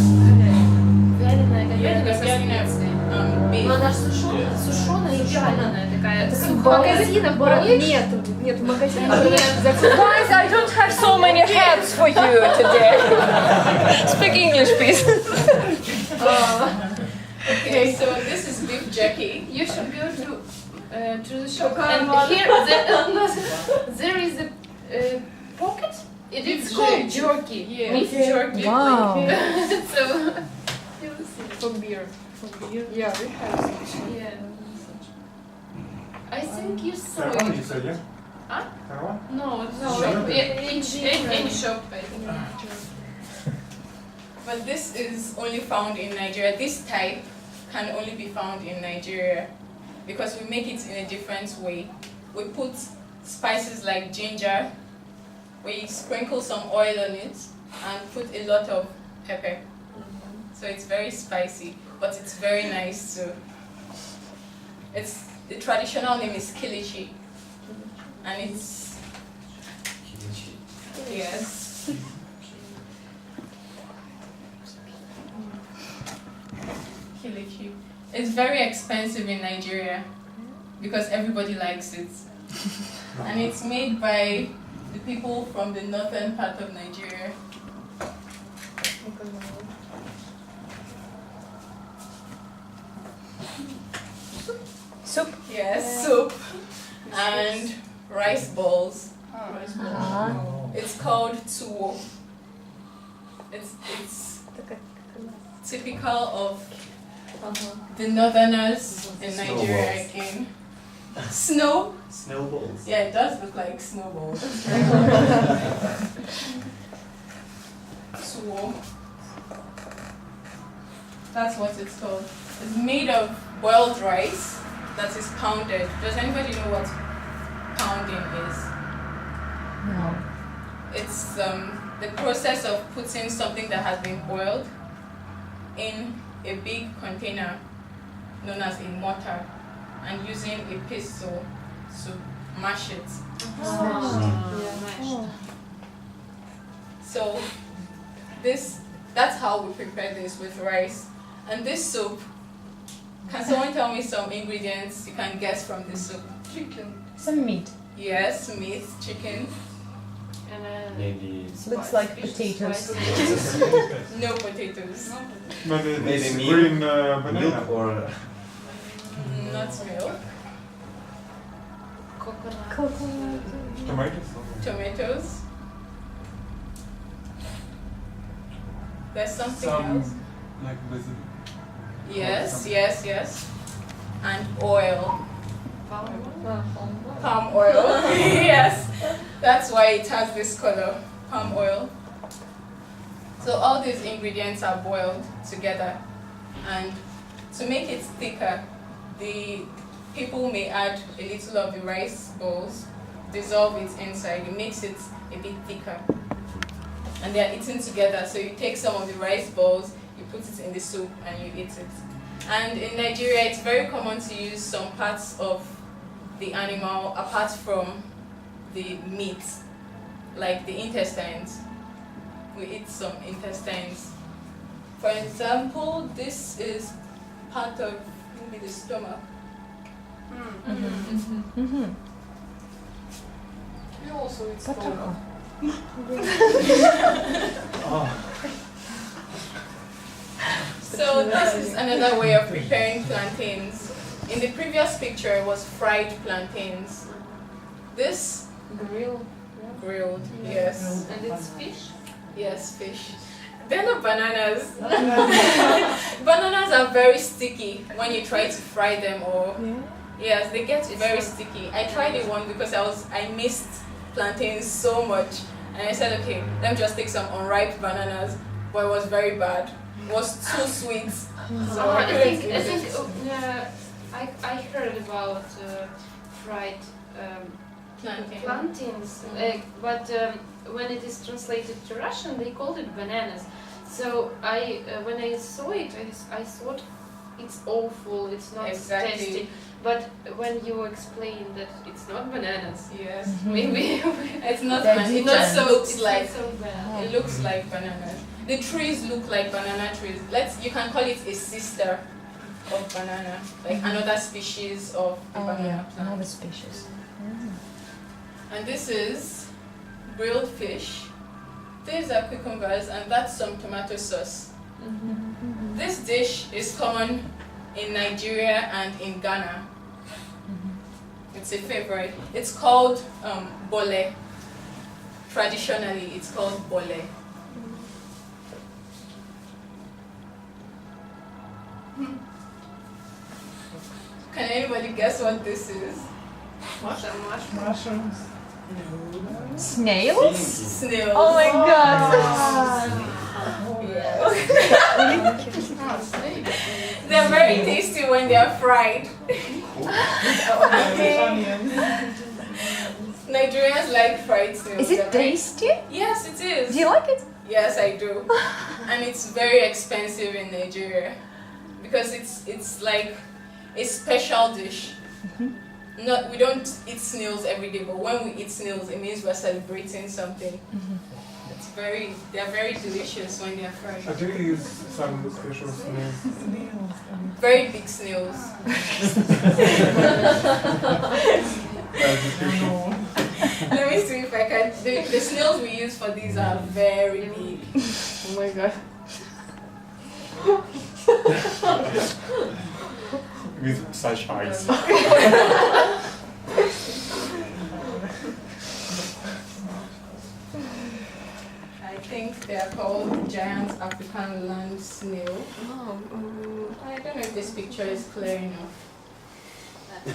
Вяленая говядина со специями. Но она же сушеная и вяленая такая. Это как Магазинов нет, в магазинах нет. Guys, I don't have so many hats for you today. Speak English, please. Okay, so this is beef jerky. You should go to the shop, and here there is a pocket. It's called jerky. Yeah. Beef jerky. Wow. So you will see. For beer. Yeah, we have some. Yeah. I think you saw Caravan, it. you said, yeah? Huh? Caravan? No, Shop? any shop. I think. But this is only found in Nigeria. This type can only be found in Nigeria because we make it in a different way. We put spices like ginger, we sprinkle some oil on it and put a lot of pepper. So it's very spicy, but it's very nice too. The traditional name is kilichi, and it's yes. Kilichi. It's very expensive in Nigeria because everybody likes it, and it's made by the people from the northern part of Nigeria. Soup. Yes, soup. And rice balls. It's called tuwo. It's typical of the northerners in Nigeria again. Snow. Snowballs. Yeah, it does look like snowballs. Tuwo. That's what it's called. It's made of boiled rice that is pounded. Does anybody know what pounding is? No. It's the process of putting something that has been boiled in a big container known as a mortar and using a pestle to mash it. So that's how we prepare this with rice. And this soup, can someone tell me some ingredients you can guess from this soup? Chicken. Some meat. Yes, meat, chicken. And Maybe Looks like fish potatoes. spices. No potatoes. But it's Maybe milk. green banana. milk or Not milk. Coconut. Tomatoes. Tomatoes. There's something Some else. like basil. Yes. And oil. Palm. Palm oil. Yes. That's why it has this color. Palm oil. So all these ingredients are boiled together, and to make it thicker, the people may add a little of the rice balls, dissolve it inside. It makes it a bit thicker, and they are eaten together. So you take some of the rice balls, you put it in the soup, and you eat it. And in Nigeria, it's very common to use some parts of the animal apart from the meat, like the intestines. We eat some intestines. For example, this is part of maybe the stomach. You also eat Potato. So this is another way of preparing plantains. In the previous picture, it was fried plantains. This Grill. grilled, yes. And it's fish. Yes, fish. They're not bananas. Bananas are very sticky when you try to fry them, or yes, they get very sticky. I tried it once because I missed plantains so much, and I said, okay, let me just take some unripe bananas, but it was very bad. It was too sweet. So I think couldn't eat it. I heard about fried Plantain. plantains, but when it is translated to Russian, they called it bananas. So when I saw it, I thought it's awful, it's not Exactly. tasty. But when you explain that it's not bananas, Yes. maybe It's not They're bananas. It different. just looks it's like not so bad. it looks like bananas. The trees look like banana trees. You can call it a sister of banana, like another species of the banana plant. Another species. And this is grilled fish. These are cucumbers, and that's some tomato sauce. This dish is common in Nigeria and in Ghana. It's a favorite. It's called bole. Traditionally, it's called bole. Can anybody guess what this is? Mushrooms. Snails? Snails. Oh my god! They're very tasty when they are fried. Nigerians like fried snails. Is it tasty? Yes, it is. Do you like it? Yes, I do. And it's very expensive in Nigeria because it's like a special dish. We don't eat snails every day, but when we eat snails, it means we're celebrating something. They're very delicious when they are fried. I think it's some special snails. Very big snails. Let me see if I can. The snails we use for these are very big. Oh my god. with such eyes. I think they are called giant African land snail. I don't know if this picture is clear enough. So,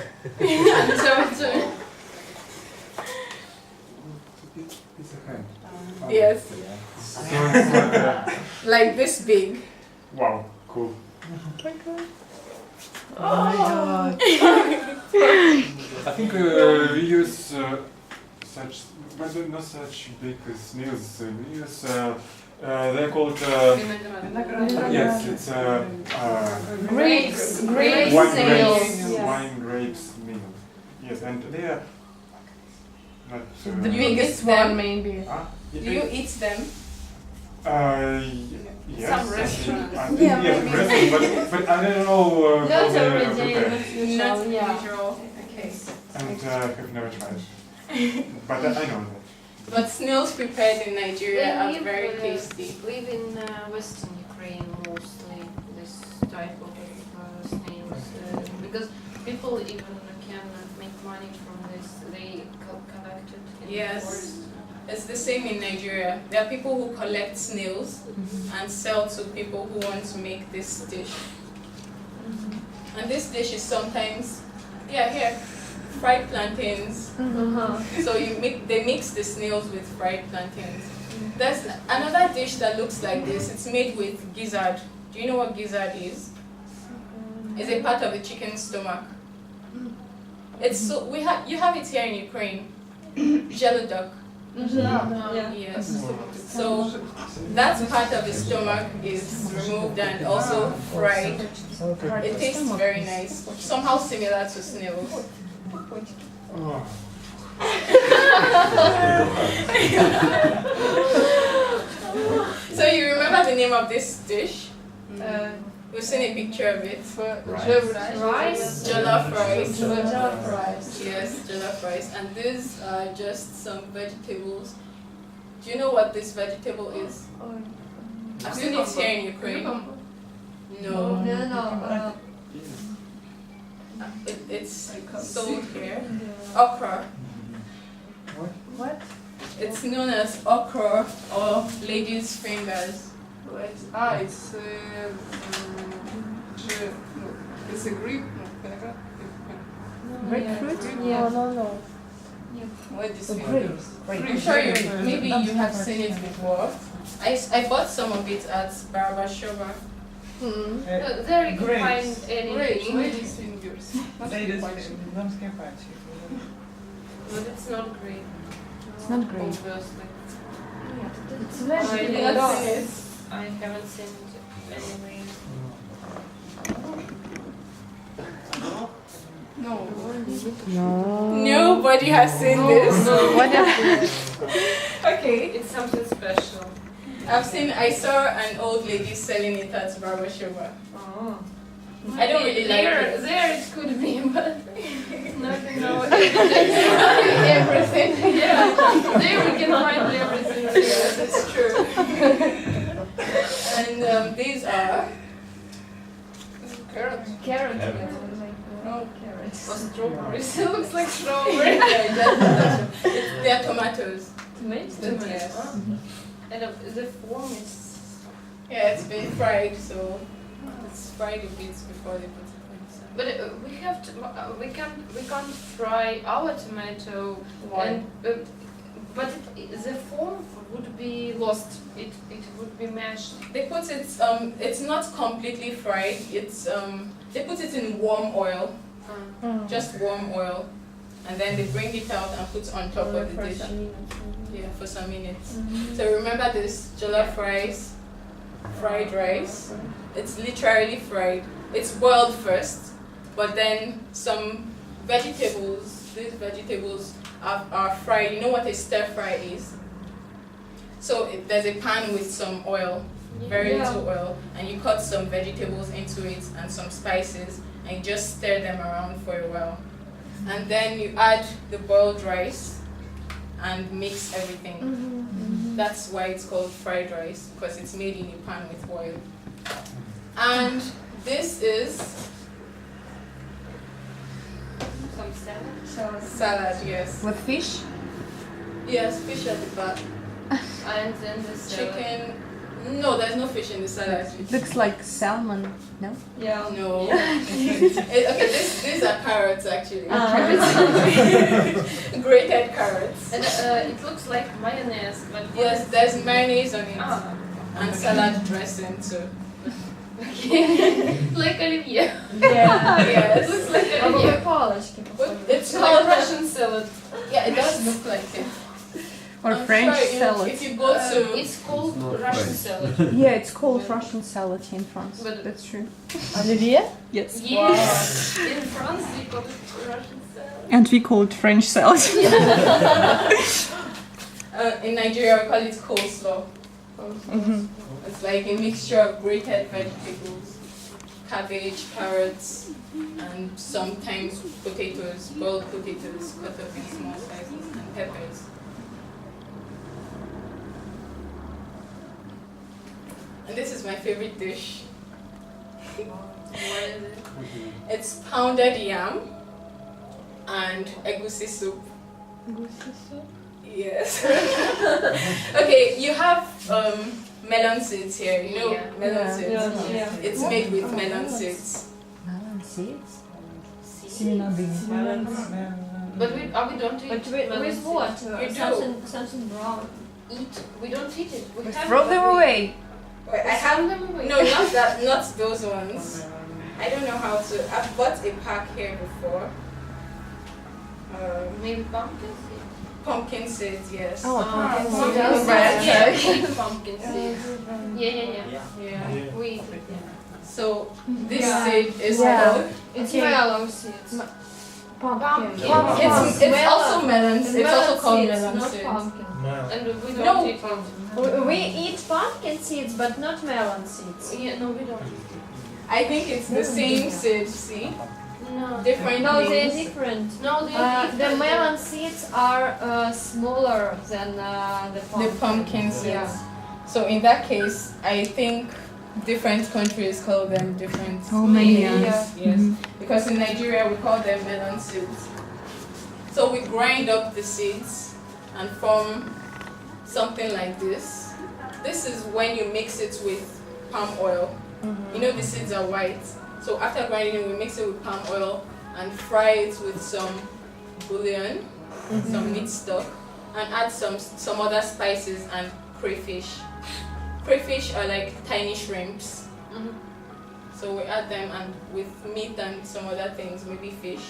It's a hand. yes, So it's like this big. wow, cool. Oh my god. I think we use such, but not such big snails. We use they're called yes, it's Grapes. wine snails. grapes, Yes. wine grapes snails. Yes, and they are not. The You biggest eat them? one, maybe. Do you eat them? Yes. Some restaurants. I think, Yeah, yes, maybe. restaurant, but I don't know how Not they every are day, prepared. but usual, Not yeah. usual. Okay. And have never tried. But I know that. But snails prepared in Nigeria They are live, very tasty. live in western Ukraine mostly, this type of snails. Because people even can make money from this. They collect it in the Yes. forest. It's the same in Nigeria. There are people who collect snails and sell to people who want to make this dish. And this dish is sometimes, here, fried plantains. So they mix the snails with fried plantains. There's another dish that looks like this. It's made with gizzard. Do you know what gizzard is? It's a part of the chicken's stomach. It's so you have it here in Ukraine. Jelly duck. Yes. So that part of the stomach is removed and also fried. It tastes very nice. Somehow similar to snails. Oh. So you remember the name of this dish? We've seen a picture of it. Rice? Jollof rice. Jollof rice. Yes, jollof rice. And these are just some vegetables. Do you know what this vegetable is? I've seen it here in Ukraine. No. It's sold here. Okra. What? It's known as okra or ladies' fingers. It's a grape. Grapefruit? Yeah. No. What is The this? grapes. I'm sure maybe you have seen it before. I bought some of it at Baraba Shoba. There you can find anything. Ladies' fingers. But it's not grape. It's not grape. Obviously. It's I vegetable. haven't seen it. I haven't seen it anywhere. No. No. Nobody has seen this. What is Okay. It's something special. I saw an old lady selling it at Baraba Shoba. Oh. I don't really like it. There it could be, but nothing else. Everything. Yeah, there we can find everything. Yes, it's true. And these are carrots. Carrot. No carrots. Or strawberries. It looks like strawberry. They are tomatoes. Tomatoes. Yes. And the form is. Yeah, it's been fried, so it's fried a bit before they put it inside. But we have to. We can't fry our tomato. Why? And, but the form would be lost. It would be mashed. They put it. It's not completely fried. It's They put it in warm oil, just warm oil, and then they bring it out and put on top of the dish. Yeah, for some minutes. So remember this jollof rice, fried rice. It's literally fried. It's boiled first, but then some vegetables. These vegetables are fried. You know what a stir fry is? So there's a pan with some oil, very little oil, and you cut some vegetables into it and some spices, and you just stir them around for a while. And then you add the boiled rice and mix everything. That's why it's called fried rice, because it's made in a pan with oil. And this is Salad, yes. With fish? Yes, fish at the back. And then the salad. Chicken. No, there's no fish in the salad. Looks like salmon, no? Yeah. No. Okay, these are carrots actually. Grated carrots. And it looks like mayonnaise, but Yes, there's mayonnaise on it. Ah. And salad dressing too. Like Olivier. Yeah, It yes. looks like Або Olivier. палочки. It's Like called Russian salad. Yeah, it does look like it. Or I'm French sure salad. If you go to It's called Russian salad. Yeah, it's called Russian salad in France. But- That's true. Olivier? Yes. Yes. In France they call it Russian salad. And we call it French salad. in Nigeria we call it coleslaw. Mhm. It's like a mixture of grated vegetables, cabbage, carrots, and sometimes potatoes, boiled potatoes cut up in small sizes, and peppers. And this is my favorite dish. What is it? It's pounded yam and egusi soup. Yes. Okay, you have melon seeds here. You know Yeah. melon Yeah. seeds. Yeah. It's made with melon seeds. Melon seeds? But we don't eat But melon with seeds. what? You do. Something brown. Eat. We don't eat it. We have Throw it, them but we- away. Wait, I we have throw them away. no, not those ones. I don't know how to. I've bought a pack here before. Maybe pumpkin seeds. Pumpkin seeds, yes. Oh, pumpkin seeds. seeds. Right. Yeah, we eat pumpkin seeds. Yeah. Yeah. We eat it. Yeah. So this Yeah. seed is Yeah. called. It's Okay. melon seeds. Pumpkin. It's also melons. It's also called seeds, melon not seeds. pumpkin. And we don't No. eat it. We eat pumpkin seeds, but not melon seeds. Yeah, no, we don't eat I think it's the same seed. See, it. No. different No, they're names. different. No, they eat The it. melon seeds are smaller than the pumpkin. The pumpkin seeds. Yeah. So in that case, I think different countries call them different Oh, many names. names. Yes, because in Nigeria we call them melon seeds. So we grind up the seeds and form something like this. This is when you mix it with palm oil. You know the seeds are white. So after grinding it, we mix it with palm oil and fry it with some bouillon, some meat stock, and add some other spices and crayfish. Crayfish are like tiny shrimps. Mhm. So we add them and with meat and some other things, maybe fish,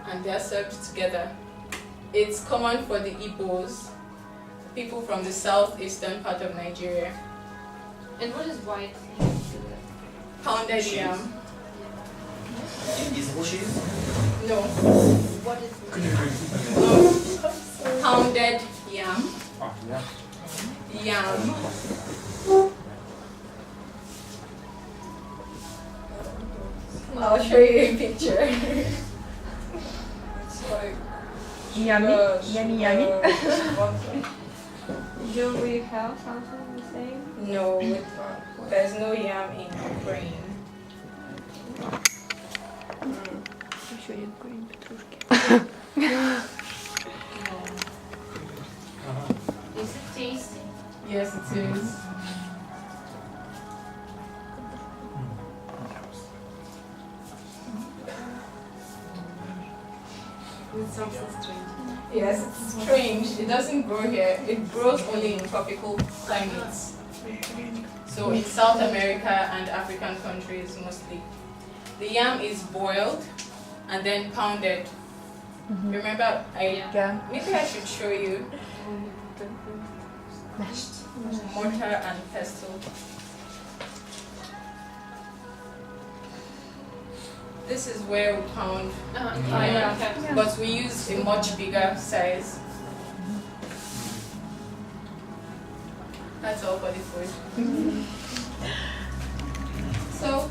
and they are served together. It's common for the Igbos, people from the southeastern part of Nigeria. And what is white? Pounded yam. Is it cheese? No. What is Could you repeat again? Pounded yam. Oh, yeah. Yam. I'll show you a picture. It's like Yummy. Yummy, yummy. Do we have something the same? No, there's no yam in Ukraine. Is it tasty? Yes, it is. With something strange. Yes, it's strange. It doesn't grow here. It grows only in tropical climates. So in South America and African countries mostly. The yam is boiled and then pounded. Remember, Yeah. maybe I should show you Mashed. mortar and pestle. This is where we pound, Yeah. but we use a much bigger size. That's all for the food. So,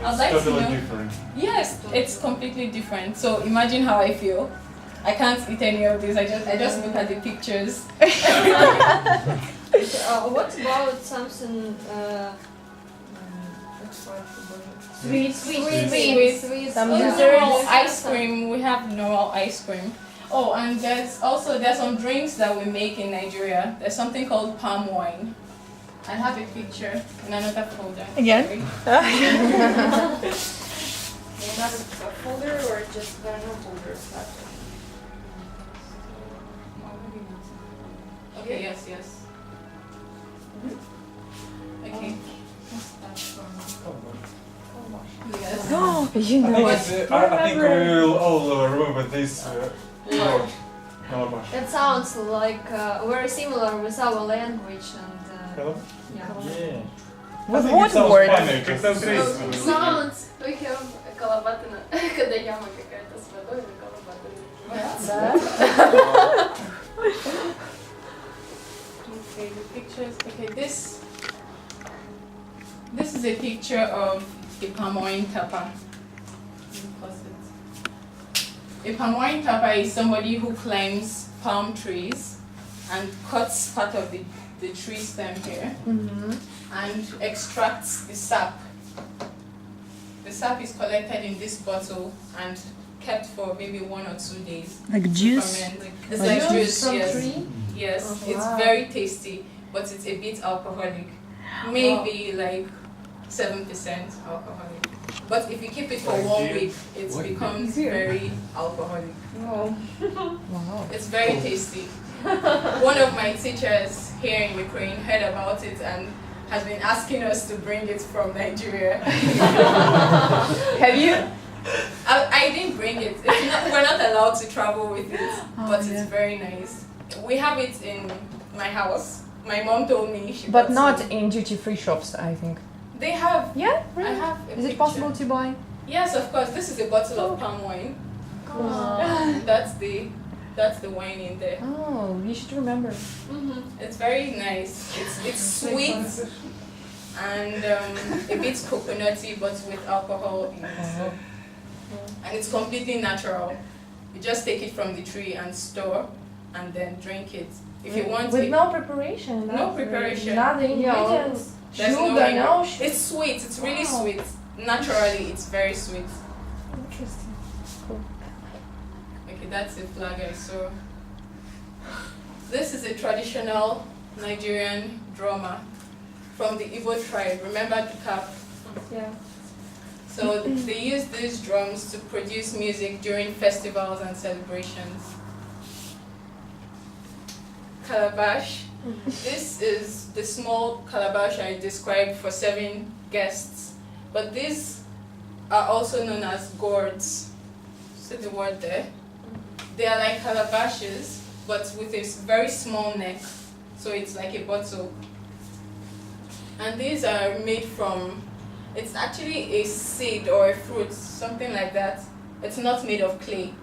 I'd like to Totally know. different. Yes, it's completely different. So imagine how I feel. I can't eat any of this. I just look at the pictures. What about something Sweet, Sweet. Some Oh, desserts. normal ice cream. We have normal ice cream. Oh, and there's some drinks that we make in Nigeria. There's something called palm wine. I have a picture in another folder. Again? Not a folder or just no folder? Okay. Yes. Okay. Yes. Oh, you I know think, it. I think we will all remember this word. Calabash. That sounds like very similar with our language and Calabash? yeah. With I think what it sounds word? funny, just as reason. Sounds we have колобатина, когда яма какая-то с водой, колобатина. Okay, the pictures. Okay, this is a picture of a palm wine tapper. A palm wine tapper is somebody who climbs palm trees and cuts part of the tree stem here and extracts the sap. The sap is collected in this bottle and kept for maybe 1 or 2 days. Like juice? Ferment. It's like juice, from yes. tree? Yes, Oh, it's wow. very tasty, but it's a bit alcoholic. Maybe like 7% alcoholic. But if you keep it for 1 week, it becomes very alcoholic. Wow. It's very tasty. One of my teachers here in Ukraine heard about it and has been asking us to bring it from Nigeria. Have you? I didn't bring it. We're not allowed to travel with it, but it's very nice. We have it in my house. My mom told me she But bought not it. in duty-free shops, I think. They have. Yeah? I have. A Is it picture. possible to buy? Yes, of course. This is a bottle of palm wine. That's the wine in there. Oh, you should remember. It's very nice. It's sweet and a bit coconutty, but with alcohol in it. And it's completely natural. You just take it from the tree and store, and then drink it. If you want With it, no preparation. No preparation. Nothing. Ingredients. there's Sugar, no no. It's sweet. It's really Wow. sweet. Naturally, it's very sweet. Interesting. Okay, that's a flag I saw. This is a traditional Nigerian drama from the Igbo tribe. Remember the cap? Yeah. So they use these drums to produce music during festivals and celebrations. Calabash. This is the small calabash I described for serving guests. But these are also known as gourds. See the word there? They are like calabashes, but with a very small neck. So it's like a bottle. And these are made from, it's actually a seed or a fruit, something like that. It's not made of clay.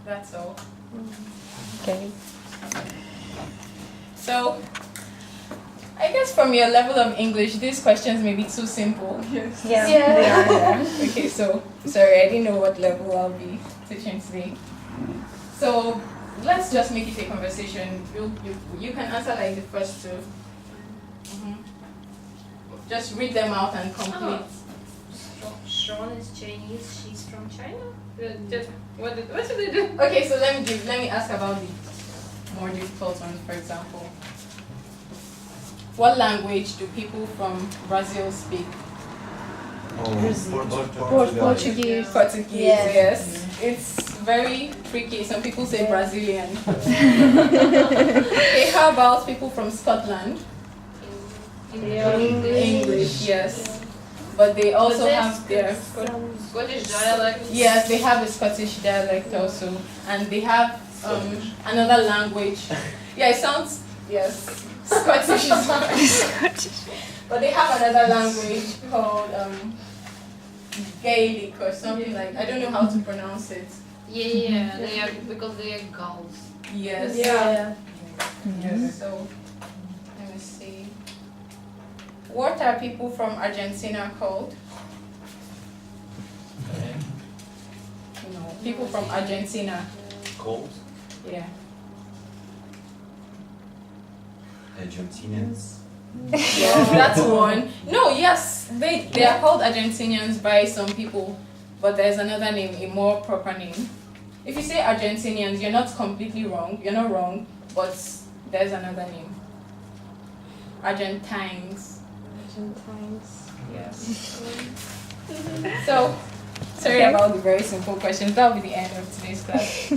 That's all. Okay. So, I guess from your level of English, these questions may be too simple. Yeah. Yeah. Okay, so, sorry, I didn't know what level I'll be teaching today. So, let's just make it a conversation. You can answer like the first two. Just read them out and complete. Sean is Chinese, she's from China? What should I do? Okay, so let me ask about the more difficult one, for example. What language do people from Brazil speak? Portuguese. Portuguese, Yes. yes. It's very tricky. Some people say Brazilian. Okay, how about people from Scotland? English, yes. But they also have their Scottish dialect. yes, they have a Scottish dialect also, and they have another language. Yeah, it sounds Scottish is Scottish. But they have another language called Gaelic or something like. I don't know how to pronounce it. Yeah, they are because they are Gauls. Yes. Yeah. So let me see. What are people from Argentina called? No, people from Argentina. Cold? Yeah. Argentinians? Yeah, that's one. No, yes, they are called Argentinians by some people, but there's another name, a more proper name. If you say Argentinians, you're not completely wrong. You're not wrong, but there's another name. Argentines. Argentines. Yes. So, sorry about the very simple questions. That'll be the end of today's class.